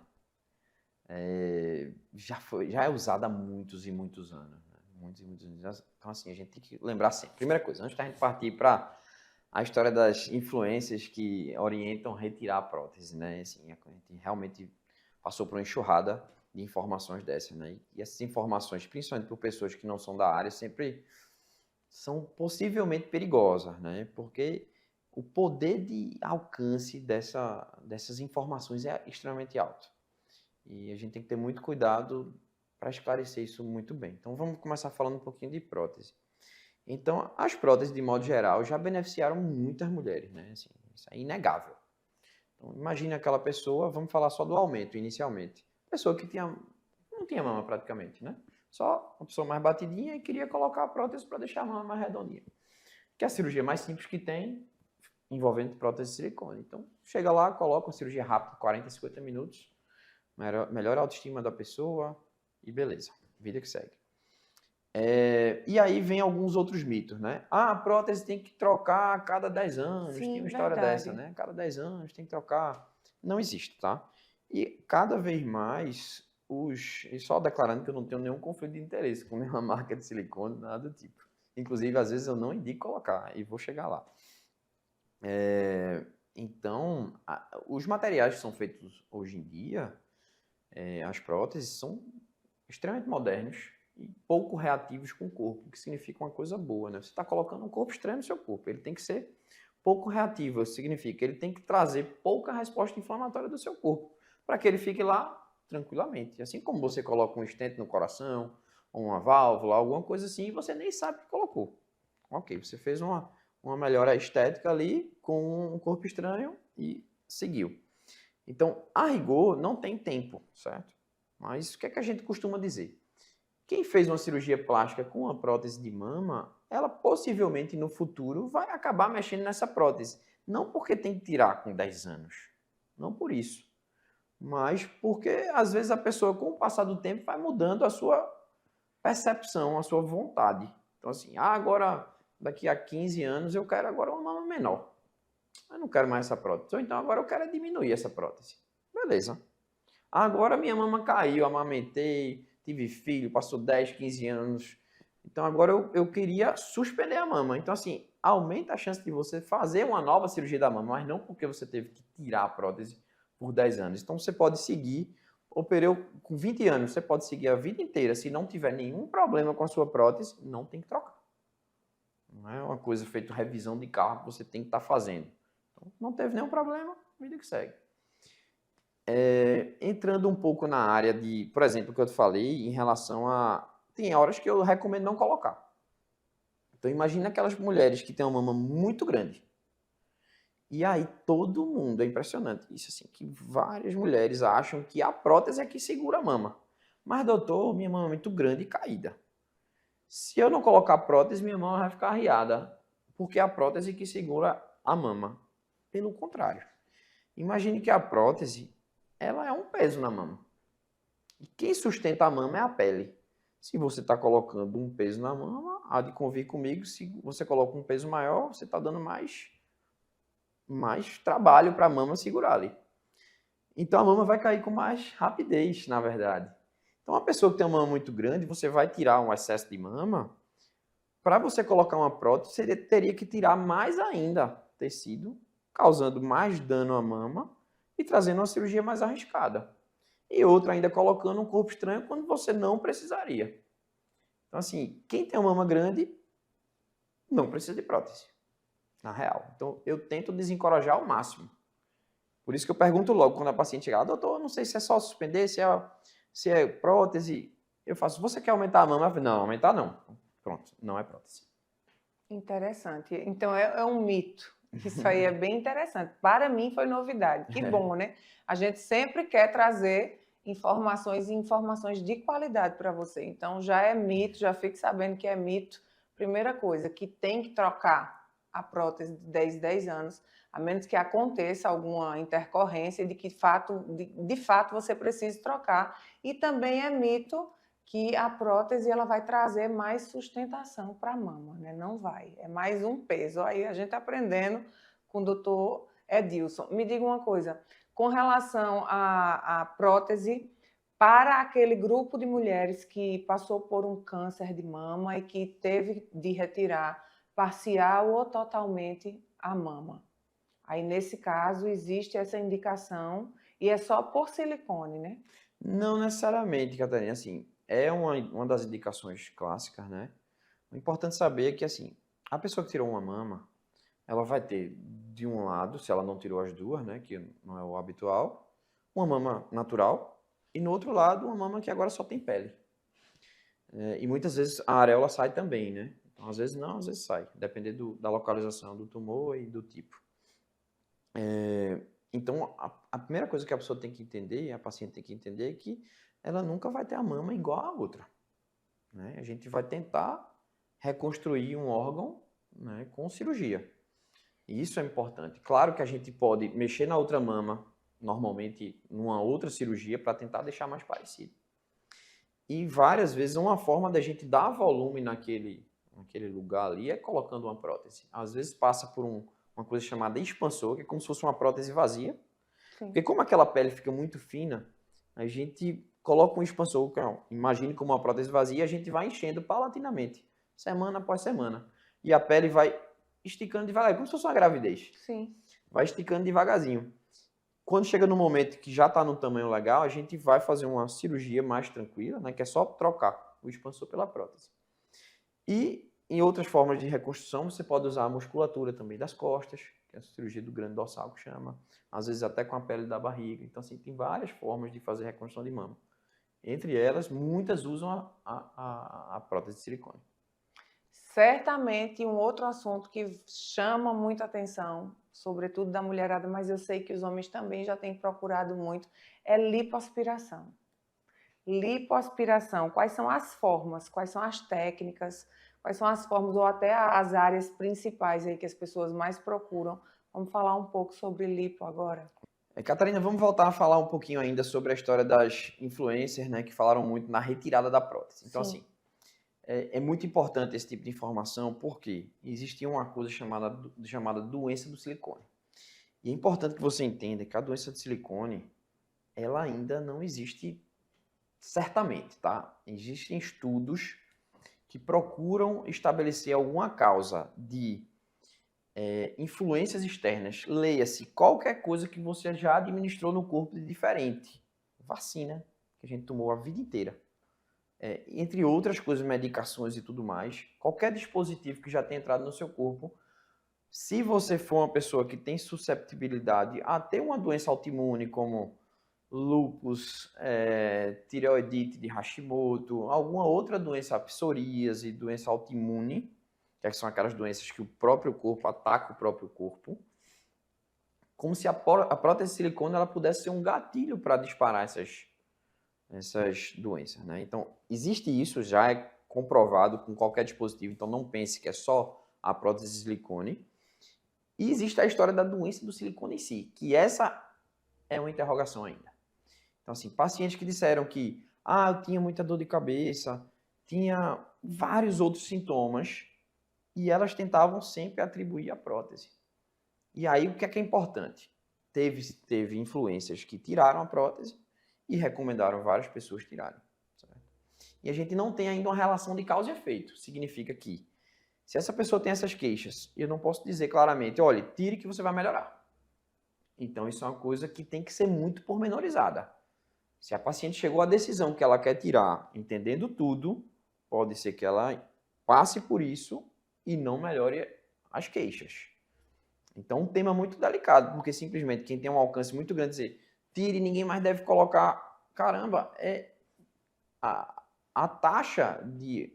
Já é usada há muitos e muitos anos. Né? Muitos e muitos anos. Então, assim, a gente tem que lembrar sempre. Primeira coisa, antes da gente partir para a história das influências que orientam retirar a prótese, né? Assim, a gente realmente passou por uma enxurrada de informações dessas, né? E essas informações, principalmente por pessoas que não são da área, sempre são possivelmente perigosas, né? Porque o poder de alcance dessas informações é extremamente alto. E a gente tem que ter muito cuidado para esclarecer isso muito bem. Então, vamos começar falando um pouquinho de prótese. Então, as próteses, de modo geral, já beneficiaram muitas mulheres, né? Assim, isso é inegável. Então, imagine aquela pessoa, vamos falar só do aumento inicialmente. Pessoa que não tinha mama praticamente, né? Só uma pessoa mais batidinha e queria colocar a prótese para deixar a mama mais redondinha. Que é a cirurgia mais simples que tem, envolvendo prótese de silicone. Então, chega lá, coloca uma cirurgia rápida, 40, 50 minutos, melhora a autoestima da pessoa e beleza, vida que segue. E aí vem alguns outros mitos, né? A prótese tem que trocar a cada 10 anos, Sim, tem uma história verdade. dessa, né? A cada 10 anos tem que trocar. Não existe, tá? E cada vez mais, e só declarando que eu não tenho nenhum conflito de interesse com nenhuma marca de silicone, nada do tipo. Inclusive, às vezes eu não indico colocar, e vou chegar lá. Então, os materiais que são feitos hoje em dia, as próteses, são extremamente modernos e pouco reativos com o corpo, o que significa uma coisa boa, né? Você está colocando um corpo estranho no seu corpo, ele tem que ser pouco reativo, isso significa que ele tem que trazer pouca resposta inflamatória do seu corpo, para que ele fique lá tranquilamente. Assim como você coloca um stent no coração, ou uma válvula, alguma coisa assim, e você nem sabe que colocou. Ok, você fez uma melhora estética ali com um corpo estranho e seguiu. Então, a rigor, não tem tempo, certo? Mas o que é que a gente costuma dizer? Quem fez uma cirurgia plástica com uma prótese de mama, ela possivelmente no futuro vai acabar mexendo nessa prótese. Não porque tem que tirar com 10 anos, não por isso. Mas porque, às vezes, a pessoa, com o passar do tempo, vai mudando a sua percepção, a sua vontade. Então, assim, agora, daqui a 15 anos, eu quero agora uma mama menor. Eu não quero mais essa prótese. Ou então, agora eu quero diminuir essa prótese. Beleza. Agora minha mama caiu, amamentei, tive filho, passou 10, 15 anos. Então, agora eu queria suspender a mama. Então, assim, aumenta a chance de você fazer uma nova cirurgia da mama, mas não porque você teve que tirar a prótese por 10 anos. Então, você pode seguir, operou com 20 anos, você pode seguir a vida inteira. Se não tiver nenhum problema com a sua prótese, não tem que trocar. Não é uma coisa feita revisão de carro que você tem que estar fazendo. Então, não teve nenhum problema, vida que segue. Entrando um pouco na área de, por exemplo, o que eu te falei em relação a... Tem horas que eu recomendo não colocar. Então, imagina aquelas mulheres que têm uma mama muito grande. E aí, todo mundo, é impressionante isso, assim, que várias mulheres acham que a prótese é que segura a mama. Mas, doutor, minha mama é muito grande e caída. Se eu não colocar a prótese, minha mama vai ficar arriada, porque é a prótese que segura a mama. Pelo contrário. Imagine que a prótese, ela é um peso na mama. E quem sustenta a mama é a pele. Se você está colocando um peso na mama, há de convir comigo, se você coloca um peso maior, você está dando mais trabalho para a mama segurar ali. Então a mama vai cair com mais rapidez, na verdade. Então uma pessoa que tem uma mama muito grande, você vai tirar um excesso de mama, para você colocar uma prótese, você teria que tirar mais ainda tecido, causando mais dano à mama e trazendo uma cirurgia mais arriscada. E outra ainda colocando um corpo estranho quando você não precisaria. Então assim, quem tem uma mama grande não precisa de prótese, na real. Então eu tento desencorajar ao máximo. Por isso que eu pergunto logo quando a paciente chega, doutor, não sei se é só suspender, se é prótese. Eu faço, você quer aumentar a mama? Eu falo, não, aumentar não. Pronto, não é prótese. Interessante. Então é um mito. Isso aí é bem interessante. Para mim foi novidade. Que bom, né? A gente sempre quer trazer informações e informações de qualidade para você. Então já é mito, já fique sabendo que é mito. Primeira coisa, que tem que trocar a prótese de 10 anos, a menos que aconteça alguma intercorrência de que de fato você precise trocar. E também é mito que a prótese ela vai trazer mais sustentação para a mama, né? Não vai, é mais um peso. Aí a gente aprendendo com o doutor Edilson. Me diga uma coisa, com relação à prótese, para aquele grupo de mulheres que passou por um câncer de mama e que teve de retirar parcial ou totalmente a mama. Aí, nesse caso, existe essa indicação e é só por silicone, né? Não necessariamente, Catarina. Assim, é uma das indicações clássicas, né? O importante saber é que, assim, a pessoa que tirou uma mama, ela vai ter, de um lado, se ela não tirou as duas, né? Que não é o habitual, uma mama natural, e no outro lado, uma mama que agora só tem pele. E muitas vezes a areola sai também, né? Então, às vezes não, às vezes sai, dependendo da localização do tumor e do tipo. Então, a primeira coisa que a pessoa tem que entender, a paciente tem que entender, é que ela nunca vai ter a mama igual a outra, né? A gente vai tentar reconstruir um órgão, né, com cirurgia. E isso é importante. Claro que a gente pode mexer na outra mama, normalmente numa outra cirurgia, para tentar deixar mais parecido. E várias vezes uma forma da gente dar volume naquele lugar ali é colocando uma prótese. Às vezes passa por uma coisa chamada expansor, que é como se fosse uma prótese vazia. Sim. Porque como aquela pele fica muito fina, a gente coloca um expansor, imagine como uma prótese vazia, a gente vai enchendo paulatinamente, semana após semana. E a pele vai esticando devagar, como se fosse uma gravidez. Sim. Vai esticando devagarzinho. Quando chega no momento que já está no tamanho legal, a gente vai fazer uma cirurgia mais tranquila, né, que é só trocar o expansor pela prótese. E em outras formas de reconstrução, você pode usar a musculatura também das costas, que é a cirurgia do grande dorsal que chama, às vezes até com a pele da barriga. Então, assim, tem várias formas de fazer reconstrução de mama. Entre elas, muitas usam a prótese de silicone. Certamente, um outro assunto que chama muita atenção, sobretudo da mulherada, mas eu sei que os homens também já têm procurado muito, é lipoaspiração. Lipoaspiração, quais são as formas, quais são as técnicas, quais são as formas ou até as áreas principais aí que as pessoas mais procuram? Vamos falar um pouco sobre lipo agora. Catarina, vamos voltar a falar um pouquinho ainda sobre a história das influencers, né, que falaram muito na retirada da prótese. Então, sim, assim, é muito importante esse tipo de informação porque existia uma coisa chamada doença do silicone. E é importante que você entenda que a doença de silicone, ela ainda não existe certamente, tá? Existem estudos que procuram estabelecer alguma causa de influências externas. Leia-se qualquer coisa que você já administrou no corpo de diferente. Vacina, que a gente tomou a vida inteira. Entre outras coisas, medicações e tudo mais. Qualquer dispositivo que já tenha entrado no seu corpo Se você for uma pessoa que tem susceptibilidade a ter uma doença autoimune como lúpus, tireoidite de Hashimoto, alguma outra doença, psoríase, doença autoimune, que são aquelas doenças que o próprio corpo ataca o próprio corpo, como se a prótese de silicone ela pudesse ser um gatilho para disparar essas doenças, né? Então, existe isso, já é comprovado com qualquer dispositivo, então não pense que é só a prótese de silicone. E existe a história da doença do silicone em si, que essa é uma interrogação ainda. Então, assim, pacientes que disseram que eu tinha muita dor de cabeça, tinha vários outros sintomas, e elas tentavam sempre atribuir a prótese. E aí, o que é importante? Teve influências que tiraram a prótese e recomendaram várias pessoas tirarem. Certo? E a gente não tem ainda uma relação de causa e efeito. Significa que, se essa pessoa tem essas queixas, eu não posso dizer claramente, olha, tire que você vai melhorar. Então, isso é uma coisa que tem que ser muito pormenorizada. Se a paciente chegou à decisão que ela quer tirar, entendendo tudo, pode ser que ela passe por isso e não melhore as queixas. Então, um tema muito delicado, porque simplesmente quem tem um alcance muito grande dizer, tire, ninguém mais deve colocar. Caramba, a taxa de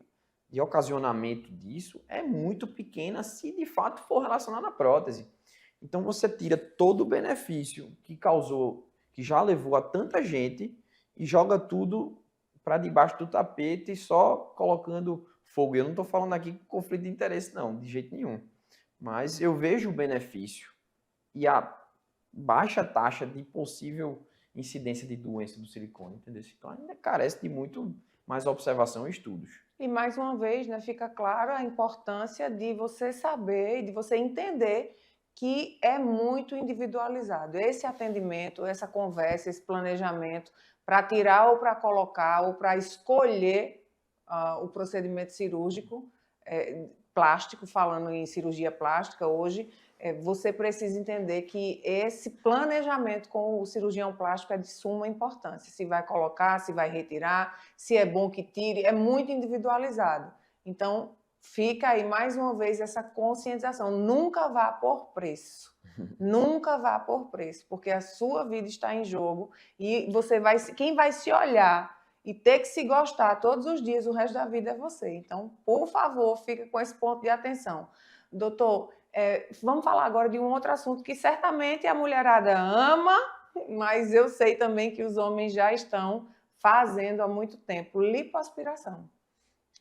ocasionamento disso é muito pequena se de fato for relacionada à prótese. Então, você tira todo o benefício que causou, que já levou a tanta gente e joga tudo para debaixo do tapete só colocando fogo. Eu não estou falando aqui com conflito de interesse, não, de jeito nenhum. Mas eu vejo o benefício e a baixa taxa de possível incidência de doença do silicone, entendeu? Então ainda carece de muito mais observação e estudos. E mais uma vez, né, fica clara a importância de você saber e de você entender que é muito individualizado. Esse atendimento, essa conversa, esse planejamento para tirar ou para colocar ou para escolher o procedimento cirúrgico, plástico, falando em cirurgia plástica hoje, você precisa entender que esse planejamento com o cirurgião plástico é de suma importância. Se vai colocar, se vai retirar, se é bom que tire, é muito individualizado. Então, fica aí mais uma vez essa conscientização. Nunca vá por preço. Nunca vá por preço, porque a sua vida está em jogo e quem vai se olhar e ter que se gostar todos os dias, o resto da vida é você. Então, por favor, fica com esse ponto de atenção. Doutor, vamos falar agora de um outro assunto que certamente a mulherada ama, mas eu sei também que os homens já estão fazendo há muito tempo. Lipoaspiração.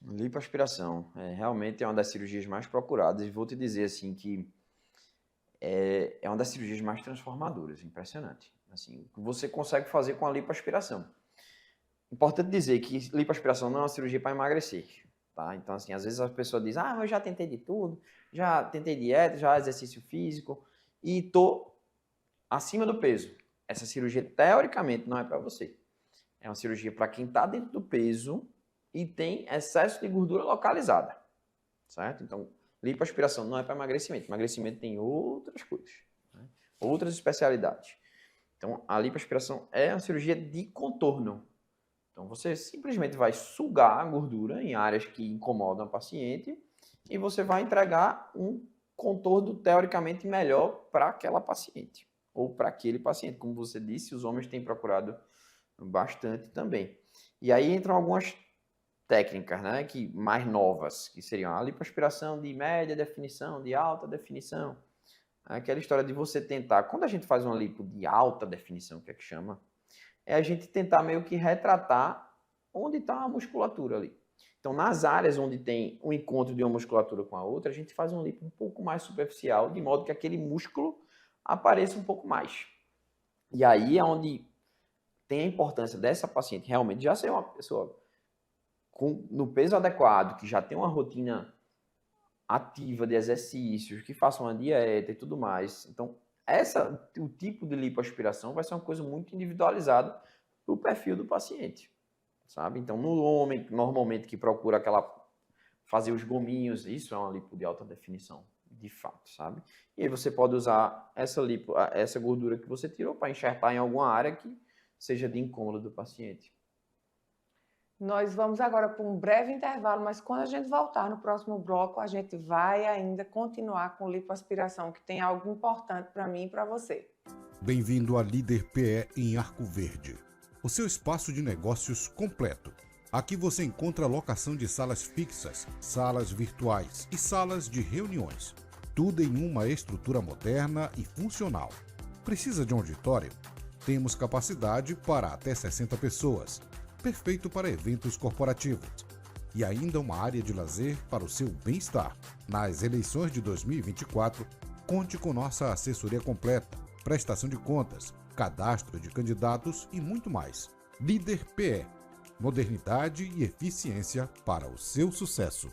Lipoaspiração, realmente é uma das cirurgias mais procuradas. E vou te dizer assim que é uma das cirurgias mais transformadoras, impressionante. Assim, o que você consegue fazer com a lipoaspiração. Importante dizer que lipoaspiração não é uma cirurgia para emagrecer, tá? Então, assim, às vezes a pessoa diz, eu já tentei de tudo, já tentei dieta, já exercício físico e tô acima do peso. Essa cirurgia, teoricamente, não é para você. É uma cirurgia para quem está dentro do peso e tem excesso de gordura localizada, certo? Então, lipoaspiração não é para emagrecimento. Emagrecimento tem outras coisas, né? Outras especialidades. Então, a lipoaspiração é uma cirurgia de contorno. Então, você simplesmente vai sugar a gordura em áreas que incomodam a paciente e você vai entregar um contorno teoricamente melhor para aquela paciente ou para aquele paciente. Como você disse, os homens têm procurado bastante também. E aí entram algumas técnicas, né, mais novas, que seriam a lipoaspiração de média definição, de alta definição. Aquela história de você tentar, quando a gente faz uma lipo de alta definição, que é que chama, é a gente tentar meio que retratar onde está a musculatura ali. Então, nas áreas onde tem um encontro de uma musculatura com a outra, a gente faz um lipo um pouco mais superficial, de modo que aquele músculo apareça um pouco mais. E aí é onde tem a importância dessa paciente realmente já ser uma pessoa no peso adequado, que já tem uma rotina ativa de exercícios, que faça uma dieta e tudo mais. Então, o tipo de lipoaspiração vai ser uma coisa muito individualizada para o perfil do paciente, sabe? Então, no homem, normalmente, que procura fazer os gominhos, isso é uma lipo de alta definição, de fato, sabe? E aí você pode usar essa gordura que você tirou para enxertar em alguma área que seja de incômodo do paciente. Nós vamos agora para um breve intervalo, mas quando a gente voltar no próximo bloco, a gente vai ainda continuar com lipoaspiração, que tem algo importante para mim e para você. Bem-vindo à Líder PE em Arco Verde, o seu espaço de negócios completo. Aqui você encontra locação de salas fixas, salas virtuais e salas de reuniões. Tudo em uma estrutura moderna e funcional. Precisa de um auditório? Temos capacidade para até 60 pessoas. Perfeito para eventos corporativos. E ainda uma área de lazer para o seu bem-estar. Nas eleições de 2024, conte com nossa assessoria completa, prestação de contas, cadastro de candidatos e muito mais. Líder PE. Modernidade e eficiência para o seu sucesso.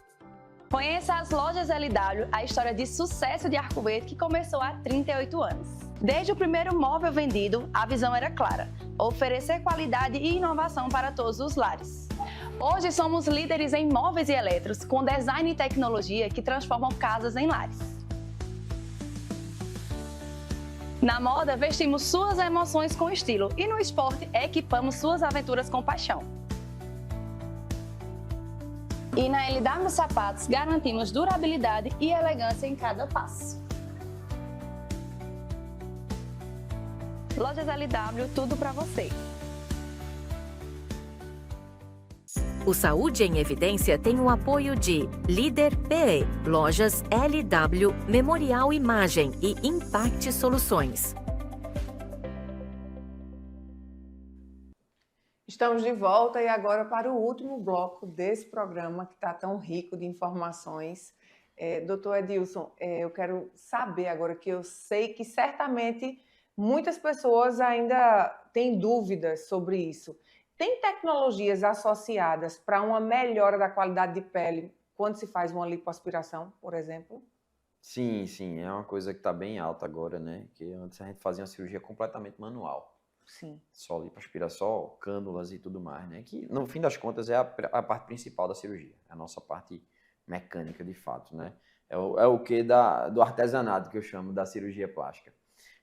Conheça as lojas LW, a história de sucesso de Arco Verde que começou há 38 anos. Desde o primeiro móvel vendido, a visão era clara: oferecer qualidade e inovação para todos os lares. Hoje somos líderes em móveis e eletros, com design e tecnologia que transformam casas em lares. Na moda, vestimos suas emoções com estilo e no esporte, equipamos suas aventuras com paixão. E na LW Sapatos, garantimos durabilidade e elegância em cada passo. Lojas LW, tudo para você. O Saúde em Evidência tem o apoio de Líder PE, Lojas LW, Memorial Imagem e Impact Soluções. Estamos de volta e agora para o último bloco desse programa que está tão rico de informações. Doutor Edilson, eu quero saber agora, que eu sei que certamente muitas pessoas ainda têm dúvidas sobre isso. Tem tecnologias associadas para uma melhora da qualidade de pele quando se faz uma lipoaspiração, por exemplo? Sim, sim, é uma coisa que está bem alta agora, né? Que antes a gente fazia uma cirurgia completamente manual. Sim. Só lipoaspiração, só cânulas e tudo mais, né? Que no fim das contas é a parte principal da cirurgia, a nossa parte mecânica de fato, né? É o que do artesanato que eu chamo da cirurgia plástica.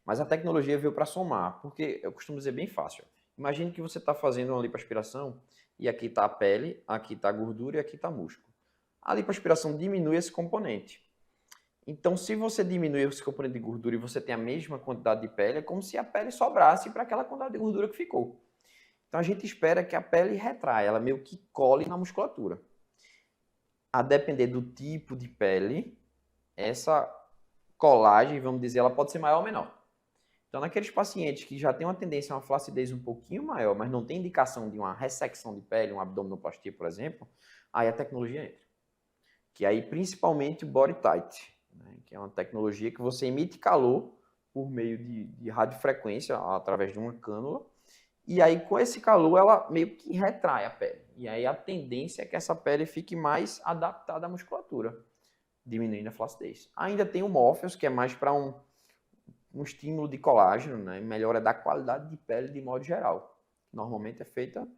Mas a tecnologia veio para somar, porque eu costumo dizer bem fácil. Imagine que você está fazendo uma lipoaspiração e aqui está a pele, aqui está a gordura e aqui está músculo. A lipoaspiração diminui esse componente. Então, se você diminui esse componente de gordura e você tem a mesma quantidade de pele, é como se a pele sobrasse para aquela quantidade de gordura que ficou. Então, a gente espera que a pele retraia, ela meio que cole na musculatura. A depender do tipo de pele, essa colagem, vamos dizer, ela pode ser maior ou menor. Então, naqueles pacientes que já têm uma tendência a uma flacidez um pouquinho maior, mas não tem indicação de uma ressecção de pele, uma abdominoplastia, por exemplo, aí a tecnologia entra. Que aí, principalmente, o Body Tight, né, que é uma tecnologia que você emite calor por meio de radiofrequência, através de uma cânula, e aí, com esse calor, ela meio que retrai a pele. E aí, a tendência é que essa pele fique mais adaptada à musculatura, diminuindo a flacidez. Ainda tem o Morpheus, que é mais para um estímulo de colágeno, né? Melhora da qualidade de pele de modo geral. Normalmente é feita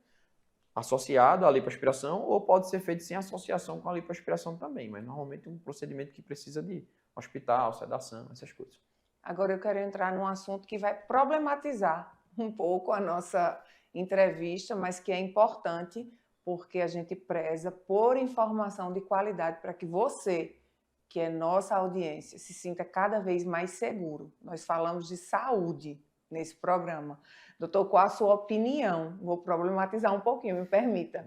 associado à lipoaspiração ou pode ser feito sem associação com a lipoaspiração também, mas normalmente é um procedimento que precisa de hospital, sedação, essas coisas. Agora eu quero entrar num assunto que vai problematizar um pouco a nossa entrevista, mas que é importante porque a gente preza por informação de qualidade para que você, que é nossa audiência, se sinta cada vez mais seguro. Nós falamos de saúde nesse programa. Doutor, qual a sua opinião? Vou problematizar um pouquinho, me permita.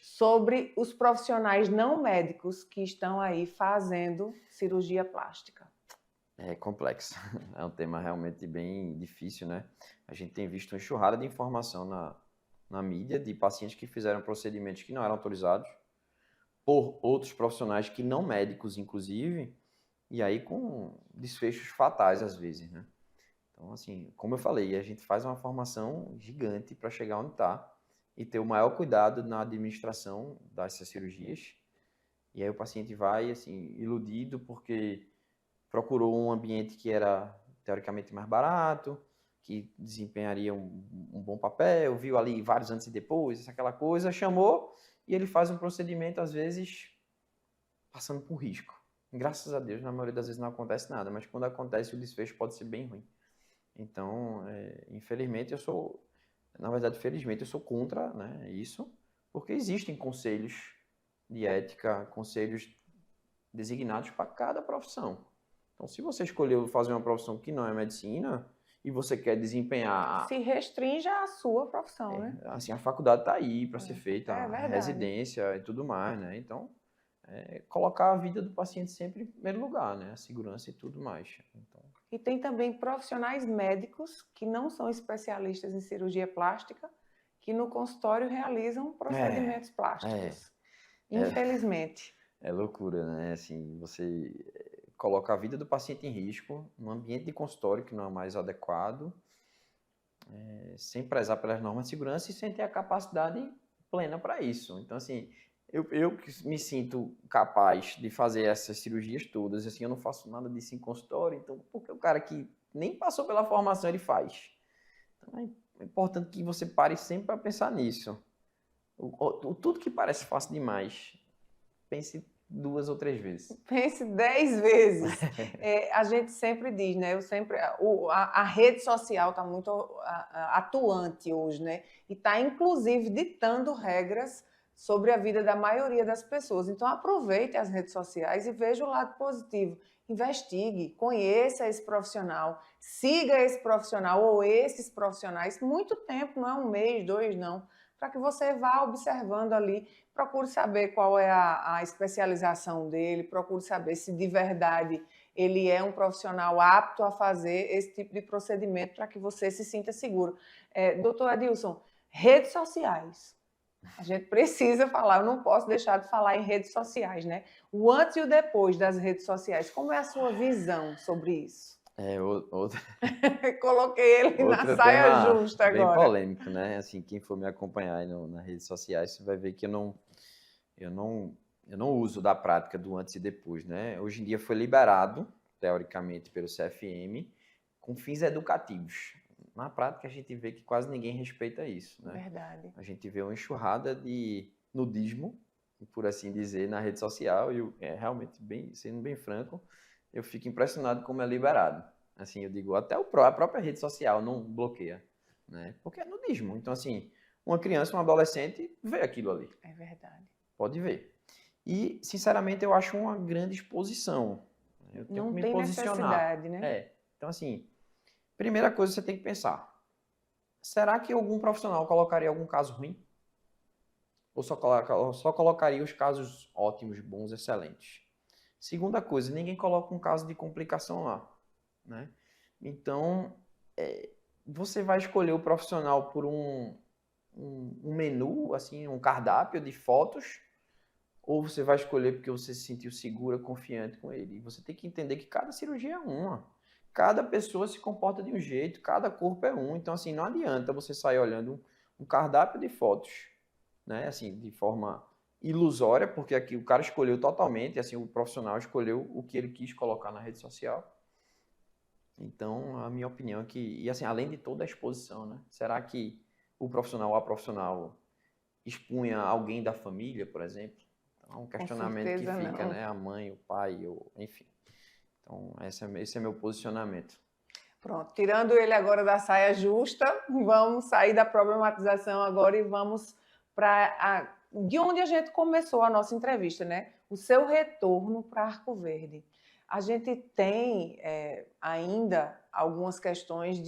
Sobre os profissionais não médicos que estão aí fazendo cirurgia plástica. É complexo. É um tema realmente bem difícil, né? A gente tem visto uma enxurrada de informação na mídia de pacientes que fizeram procedimentos que não eram autorizados por outros profissionais que não médicos, inclusive, e aí com desfechos fatais às vezes, né? Então, assim, como eu falei, a gente faz uma formação gigante para chegar onde está e ter o maior cuidado na administração dessas cirurgias. E aí o paciente vai, assim, iludido porque procurou um ambiente que era teoricamente mais barato, que desempenharia um bom papel, viu ali vários antes e depois, aquela coisa, chamou e ele faz um procedimento, às vezes, passando por risco. Graças a Deus, na maioria das vezes não acontece nada, mas quando acontece o desfecho pode ser bem ruim. Então, infelizmente, felizmente eu sou contra, né, isso, Porque existem conselhos de ética, conselhos designados para cada profissão. Então, se você escolheu fazer uma profissão que não é medicina e você quer desempenhar... Se restringe à sua profissão, né? Assim, a faculdade está aí para ser feita, a verdade. residência e tudo mais, né? Então, colocar a vida do paciente sempre em primeiro lugar, né? A segurança e tudo mais. Então... E tem também profissionais médicos que não são especialistas em cirurgia plástica, que no consultório realizam procedimentos plásticos. Infelizmente. É loucura, né? Assim, você coloca a vida do paciente em risco num ambiente de consultório que não é mais adequado, sem prezar pelas normas de segurança e sem ter a capacidade plena para isso. Então, assim, eu que me sinto capaz de fazer essas cirurgias todas, assim, eu não faço nada disso em consultório, então, porque o cara que nem passou pela formação, ele faz. Então, é importante que você pare sempre para pensar nisso. Tudo que parece fácil demais, pense 2 ou 3 vezes. Pense 10 vezes. A gente sempre diz, né? A rede social está muito atuante hoje, né? E está, inclusive, ditando regras sobre a vida da maioria das pessoas. Então, aproveite as redes sociais e veja o lado positivo. Investigue, conheça esse profissional, siga esse profissional ou esses profissionais. Muito tempo, não é 1 mês, 2, não. Para que você vá observando ali, procure saber qual é a especialização dele, procure saber se de verdade ele é um profissional apto a fazer esse tipo de procedimento para que você se sinta seguro. Doutor Adilson, redes sociais. A gente precisa falar, eu não posso deixar de falar em redes sociais, né? O antes e o depois das redes sociais. Como é a sua visão sobre isso? Coloquei ele na saia justa agora. Bem polêmico, né? Assim, quem for me acompanhar aí nas redes sociais, você vai ver que eu não uso da prática do antes e depois, né? Hoje em dia foi liberado, teoricamente, pelo CFM, com fins educativos. Na prática, a gente vê que quase ninguém respeita isso, né? Verdade. A gente vê uma enxurrada de nudismo, por assim dizer, na rede social, e realmente, sendo bem franco, eu fico impressionado como é liberado. Assim, eu digo, até a própria rede social não bloqueia, né? Porque é nudismo. Então, assim, uma criança, um adolescente vê aquilo ali. É verdade. Pode ver. E, sinceramente, eu acho uma grande exposição. Eu tenho que me posicionar. Necessidade, né? Então, assim, primeira coisa que você tem que pensar, será que algum profissional colocaria algum caso ruim? Ou só colocaria os casos ótimos, bons, excelentes? Segunda coisa, ninguém coloca um caso de complicação lá, né? Então, você vai escolher o profissional por um menu, assim, um cardápio de fotos, ou você vai escolher porque você se sentiu segura, confiante com ele? E você tem que entender que cada cirurgia é uma. Cada pessoa se comporta de um jeito, cada corpo é um. Então, assim, não adianta você sair olhando um cardápio de fotos, né? Assim, de forma ilusória, porque aqui o cara escolheu totalmente, assim, o profissional escolheu o que ele quis colocar na rede social. Então, a minha opinião é que, e assim, além de toda a exposição, né? Será que o profissional ou a profissional expunha alguém da família, por exemplo? Então, é um questionamento que fica, né? A mãe, o pai, enfim. Então, esse é meu posicionamento. Pronto, tirando ele agora da saia justa, vamos sair da problematização agora e vamos para de onde a gente começou a nossa entrevista, né? O seu retorno para Arco Verde. A gente tem ainda algumas questões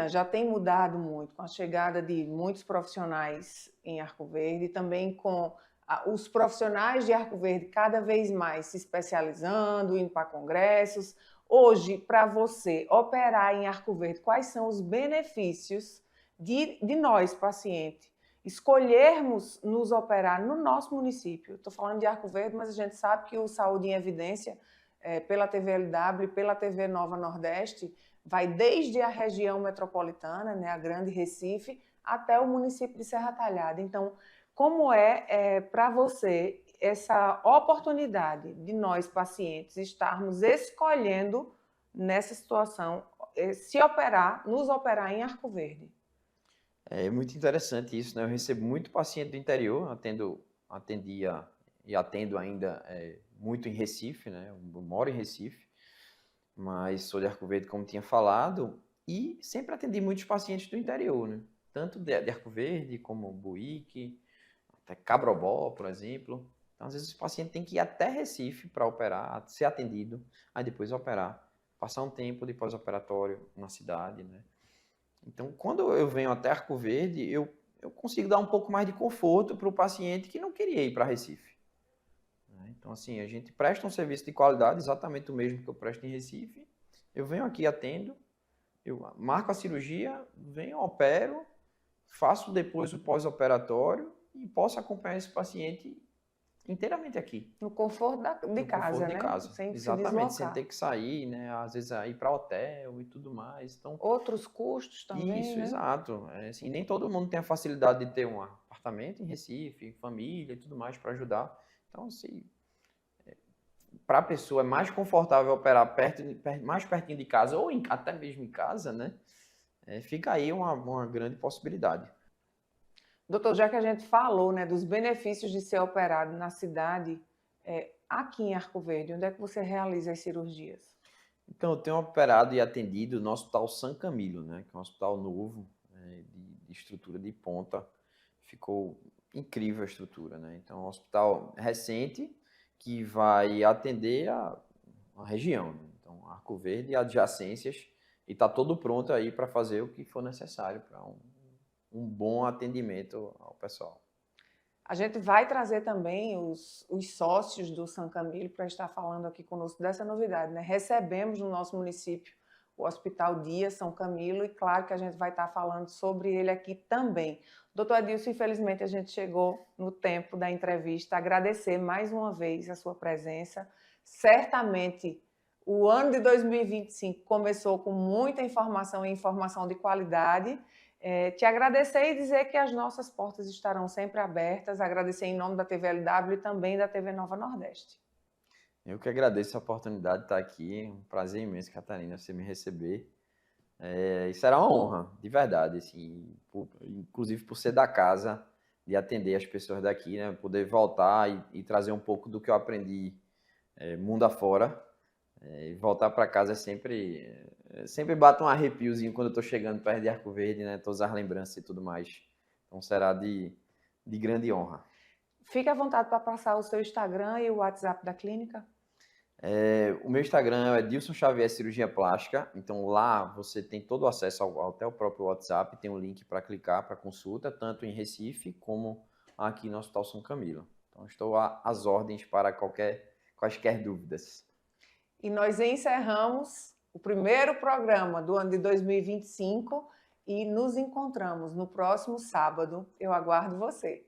já tem mudado muito com a chegada de muitos profissionais em Arco Verde, também com os profissionais de Arco Verde cada vez mais se especializando, indo para congressos. Hoje, para você operar em Arco Verde, quais são os benefícios de nós, paciente, escolhermos nos operar no nosso município? Estou falando de Arco Verde, mas a gente sabe que o Saúde em Evidência, pela TVLW, pela TV Nova Nordeste, vai desde a região metropolitana, né, a Grande Recife, até o município de Serra Talhada. Então, como para você essa oportunidade de nós, pacientes, estarmos escolhendo nessa situação, nos operar em Arco Verde? É muito interessante isso, né? Eu recebo muito paciente do interior, atendia e atendo ainda muito em Recife, né? Eu moro em Recife, mas sou de Arco Verde, como tinha falado, e sempre atendi muitos pacientes do interior, né? tanto de Arco Verde como Buíque, até Cabrobó, por exemplo. Então, às vezes, o paciente tem que ir até Recife para operar, ser atendido, aí depois operar, passar um tempo de pós-operatório na cidade, né? Então, quando eu venho até Arco Verde, eu consigo dar um pouco mais de conforto para o paciente que não queria ir para Recife. Então, assim, a gente presta um serviço de qualidade, exatamente o mesmo que eu presto em Recife. Eu venho aqui, atendo, eu marco a cirurgia, venho, opero, faço depois o pós-operatório e posso acompanhar esse paciente inteiramente aqui. No conforto de casa, né? Sem exatamente, sem ter que sair, né? Às vezes ir para hotel e tudo mais. Então, outros custos também, isso, né? exato. Assim, nem todo mundo tem a facilidade de ter um apartamento em Recife, família e tudo mais para ajudar. Então, assim, para a pessoa é mais confortável operar mais pertinho de casa ou até mesmo em casa, né? Fica aí uma grande possibilidade. Doutor, já que a gente falou, né, dos benefícios de ser operado na cidade, aqui em Arco Verde, onde é que você realiza as cirurgias? Então, eu tenho operado e atendido no Hospital São Camilo, né, que é um hospital novo, de estrutura de ponta. Ficou incrível a estrutura, né? Então, é um hospital recente que vai atender a região, né? Então, Arco Verde e adjacências, e está todo pronto aí para fazer o que for necessário para um bom atendimento ao pessoal. A gente vai trazer também os sócios do São Camilo para estar falando aqui conosco dessa novidade, né? Recebemos no nosso município o Hospital Dia São Camilo e claro que a gente vai estar falando sobre ele aqui também. Doutor Adilson, infelizmente a gente chegou no tempo da entrevista. Agradecer mais uma vez a sua presença. Certamente o ano de 2025 começou com muita informação e informação de qualidade. Te agradecer e dizer que as nossas portas estarão sempre abertas. Agradecer em nome da TVLW e também da TV Nova Nordeste. Eu que agradeço a oportunidade de estar aqui. Um prazer imenso, Catarina, você me receber. Isso era uma honra, de verdade, assim, inclusive por ser da casa, de atender as pessoas daqui, né? Poder voltar e trazer um pouco do que eu aprendi mundo afora. Voltar para casa sempre bate um arrepiozinho quando eu estou chegando perto de Arco Verde, né? Todas as lembranças e tudo mais. Então será de grande honra. Fique à vontade para passar o seu Instagram e o WhatsApp da clínica. O meu Instagram é Edilson Xavier Cirurgia Plástica. Então lá você tem todo o acesso até o próprio WhatsApp. Tem um link para clicar para consulta, tanto em Recife como aqui no Hospital São Camilo. Então estou às ordens para quaisquer dúvidas. E nós encerramos o primeiro programa do ano de 2025 e nos encontramos no próximo sábado. Eu aguardo você.